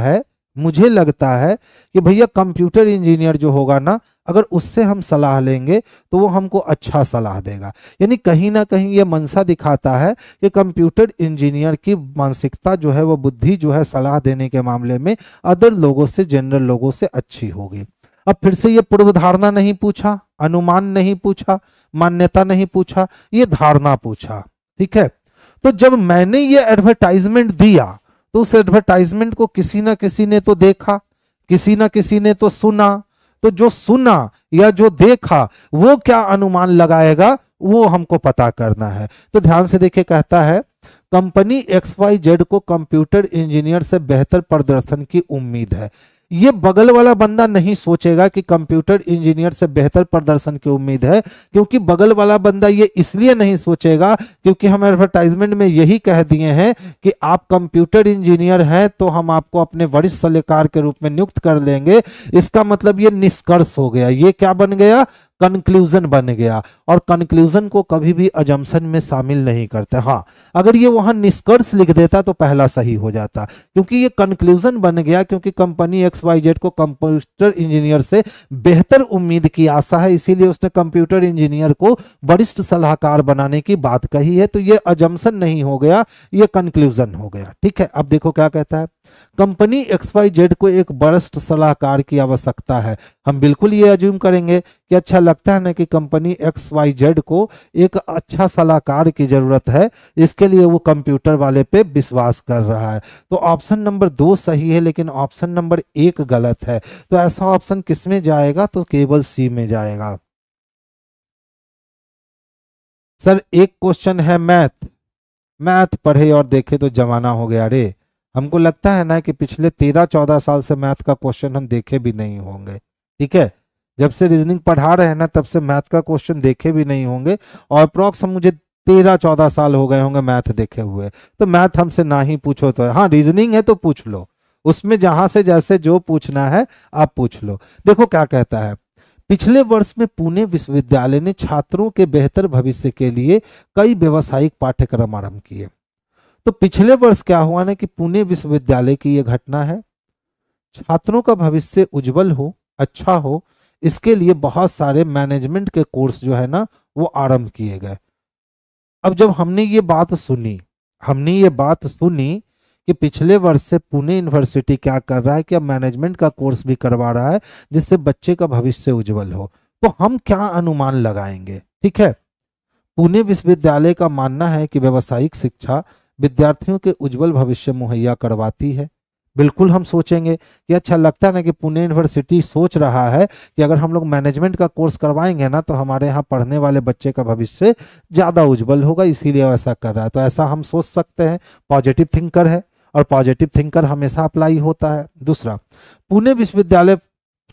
Speaker 1: है कि भैया कंप्यूटर इंजीनियर जो होगा ना, अगर उससे हम सलाह लेंगे तो वो हमको अच्छा सलाह देगा। यानी कहीं ना कहीं ये मंशा दिखाता है कि कंप्यूटर इंजीनियर की मानसिकता जो है, वो बुद्धि जो है सलाह देने के मामले में अदर लोगों से, जनरल लोगों से अच्छी होगी। अब फिर से ये पूर्व धारणा नहीं पूछा, अनुमान नहीं पूछा, मान्यता नहीं पूछा, ये धारणा पूछा, ठीक है। तो जब मैंने ये एडवर्टाइजमेंट दिया तो उस एडवर्टाइजमेंट को किसी ना किसी ने तो देखा, किसी ना किसी ने तो सुना। तो जो सुना या जो देखा वो क्या अनुमान लगाएगा, वो हमको पता करना है। तो ध्यान से देखिए, कहता है कंपनी XYZ को कंप्यूटर इंजीनियर से बेहतर प्रदर्शन की उम्मीद है। ये बगल वाला बंदा नहीं सोचेगा कि कंप्यूटर इंजीनियर से बेहतर प्रदर्शन की उम्मीद है, क्योंकि बगल वाला बंदा ये इसलिए नहीं सोचेगा क्योंकि हम एडवर्टाइजमेंट में यही कह दिए हैं कि आप कंप्यूटर इंजीनियर हैं तो हम आपको अपने वरिष्ठ सलाहकार के रूप में नियुक्त कर लेंगे। इसका मतलब ये निष्कर्ष हो गया, ये क्या बन गया? कंक्लूजन बन गया। और कंक्लूजन को कभी भी अजम्पशन में शामिल नहीं करते। हाँ, अगर ये वहां निष्कर्ष लिख देता तो पहला सही हो जाता, क्योंकि ये कंक्लूजन बन गया क्योंकि कंपनी XYZ को कंप्यूटर इंजीनियर से बेहतर उम्मीद की आशा है, इसीलिए उसने कंप्यूटर इंजीनियर को वरिष्ठ सलाहकार बनाने की बात कही है। तो ये अजम्पशन नहीं हो गया, ये कंक्लूजन हो गया, ठीक है। अब देखो क्या कहता है, कंपनी XYZ को एक वरिष्ठ सलाहकार की आवश्यकता है। हम बिल्कुल ये अज्यूम करेंगे कि अच्छा लगता है ना कि कंपनी XYZ को एक अच्छा सलाहकार की जरूरत है, इसके लिए वो कंप्यूटर वाले पे विश्वास कर रहा है। तो ऑप्शन नंबर 2 सही है, लेकिन ऑप्शन नंबर 1 गलत है। तो ऐसा ऑप्शन किस में जाएगा? तो केवल सी में जाएगा। सर एक क्वेश्चन है मैथ पढ़े और देखे तो जमाना हो गया रे। हमको लगता है ना कि पिछले 13-14 साल से मैथ का क्वेश्चन हम देखे भी नहीं होंगे, ठीक है। जब से रीजनिंग पढ़ा रहे हैं ना, तब से मैथ का क्वेश्चन देखे भी नहीं होंगे। और अप्रॉक्स मुझे 13-14 साल हो गए होंगे मैथ देखे हुए। तो मैथ हमसे ना ही पूछो तो है। हाँ, रीजनिंग है तो पूछ लो, उसमें जहां से जैसे जो पूछना है आप पूछ लो। देखो क्या कहता है, पिछले वर्ष में पुणे विश्वविद्यालय ने छात्रों के बेहतर भविष्य के लिए कई व्यावसायिक पाठ्यक्रम आरंभ किए। तो पिछले वर्ष क्या हुआ ना कि पुणे विश्वविद्यालय की यह घटना है, छात्रों का भविष्य उज्जवल हो, अच्छा हो, इसके लिए बहुत सारे मैनेजमेंट के कोर्स जो है ना वो आरंभ किए गए। अब जब हमने ये बात सुनी कि पिछले वर्ष से पुणे यूनिवर्सिटी क्या कर रहा है कि अब मैनेजमेंट का कोर्स भी करवा रहा है जिससे बच्चे का भविष्य उज्जवल हो, तो हम क्या अनुमान लगाएंगे? ठीक है, पुणे विश्वविद्यालय का मानना है कि व्यावसायिक शिक्षा विद्यार्थियों के उज्जवल भविष्य मुहैया करवाती है। बिल्कुल हम सोचेंगे कि अच्छा लगता है ना कि पुणे यूनिवर्सिटी सोच रहा है कि अगर हम लोग मैनेजमेंट का कोर्स करवाएंगे ना तो हमारे यहाँ पढ़ने वाले बच्चे का भविष्य ज़्यादा उज्जवल होगा, इसीलिए ऐसा कर रहा है। तो ऐसा हम सोच सकते हैं, पॉजिटिव थिंकर है और पॉजिटिव थिंकर हमेशा अप्लाई होता है। दूसरा, पुणे विश्वविद्यालय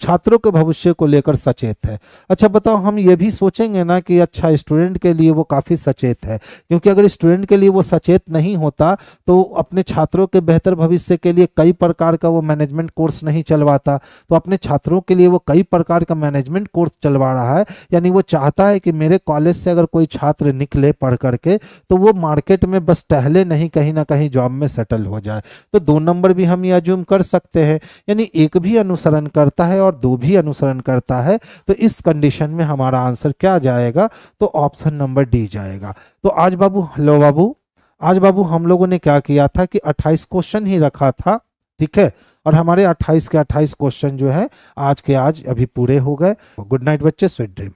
Speaker 1: छात्रों के भविष्य को लेकर सचेत है। अच्छा बताओ, हम ये भी सोचेंगे ना कि अच्छा स्टूडेंट के लिए वो काफ़ी सचेत है, क्योंकि अगर स्टूडेंट के लिए वो सचेत नहीं होता तो अपने छात्रों के बेहतर भविष्य के लिए कई प्रकार का वो मैनेजमेंट कोर्स नहीं चलवाता। तो अपने छात्रों के लिए वो कई प्रकार का मैनेजमेंट कोर्स चलवा रहा है, यानी वो चाहता है कि मेरे कॉलेज से अगर कोई छात्र निकले पढ़ करके तो वो मार्केट में बस टहले नहीं, कहीं ना कहीं जॉब में सेटल हो जाए। तो 2 नंबर भी हम ये अज्यूम कर सकते हैं, यानी एक भी अनुसरण करता है और 2 भी अनुसरण करता है। तो इस कंडीशन में हमारा आंसर क्या जाएगा? तो ऑप्शन नंबर डी जाएगा। तो आज बाबू, हेलो बाबू, आज बाबू हम लोगों ने क्या किया था कि 28 क्वेश्चन ही रखा था, ठीक है, और हमारे 28 के 28 क्वेश्चन जो है आज के आज अभी पूरे हो गए। गुड नाइट बच्चे, स्वीट ड्रीम।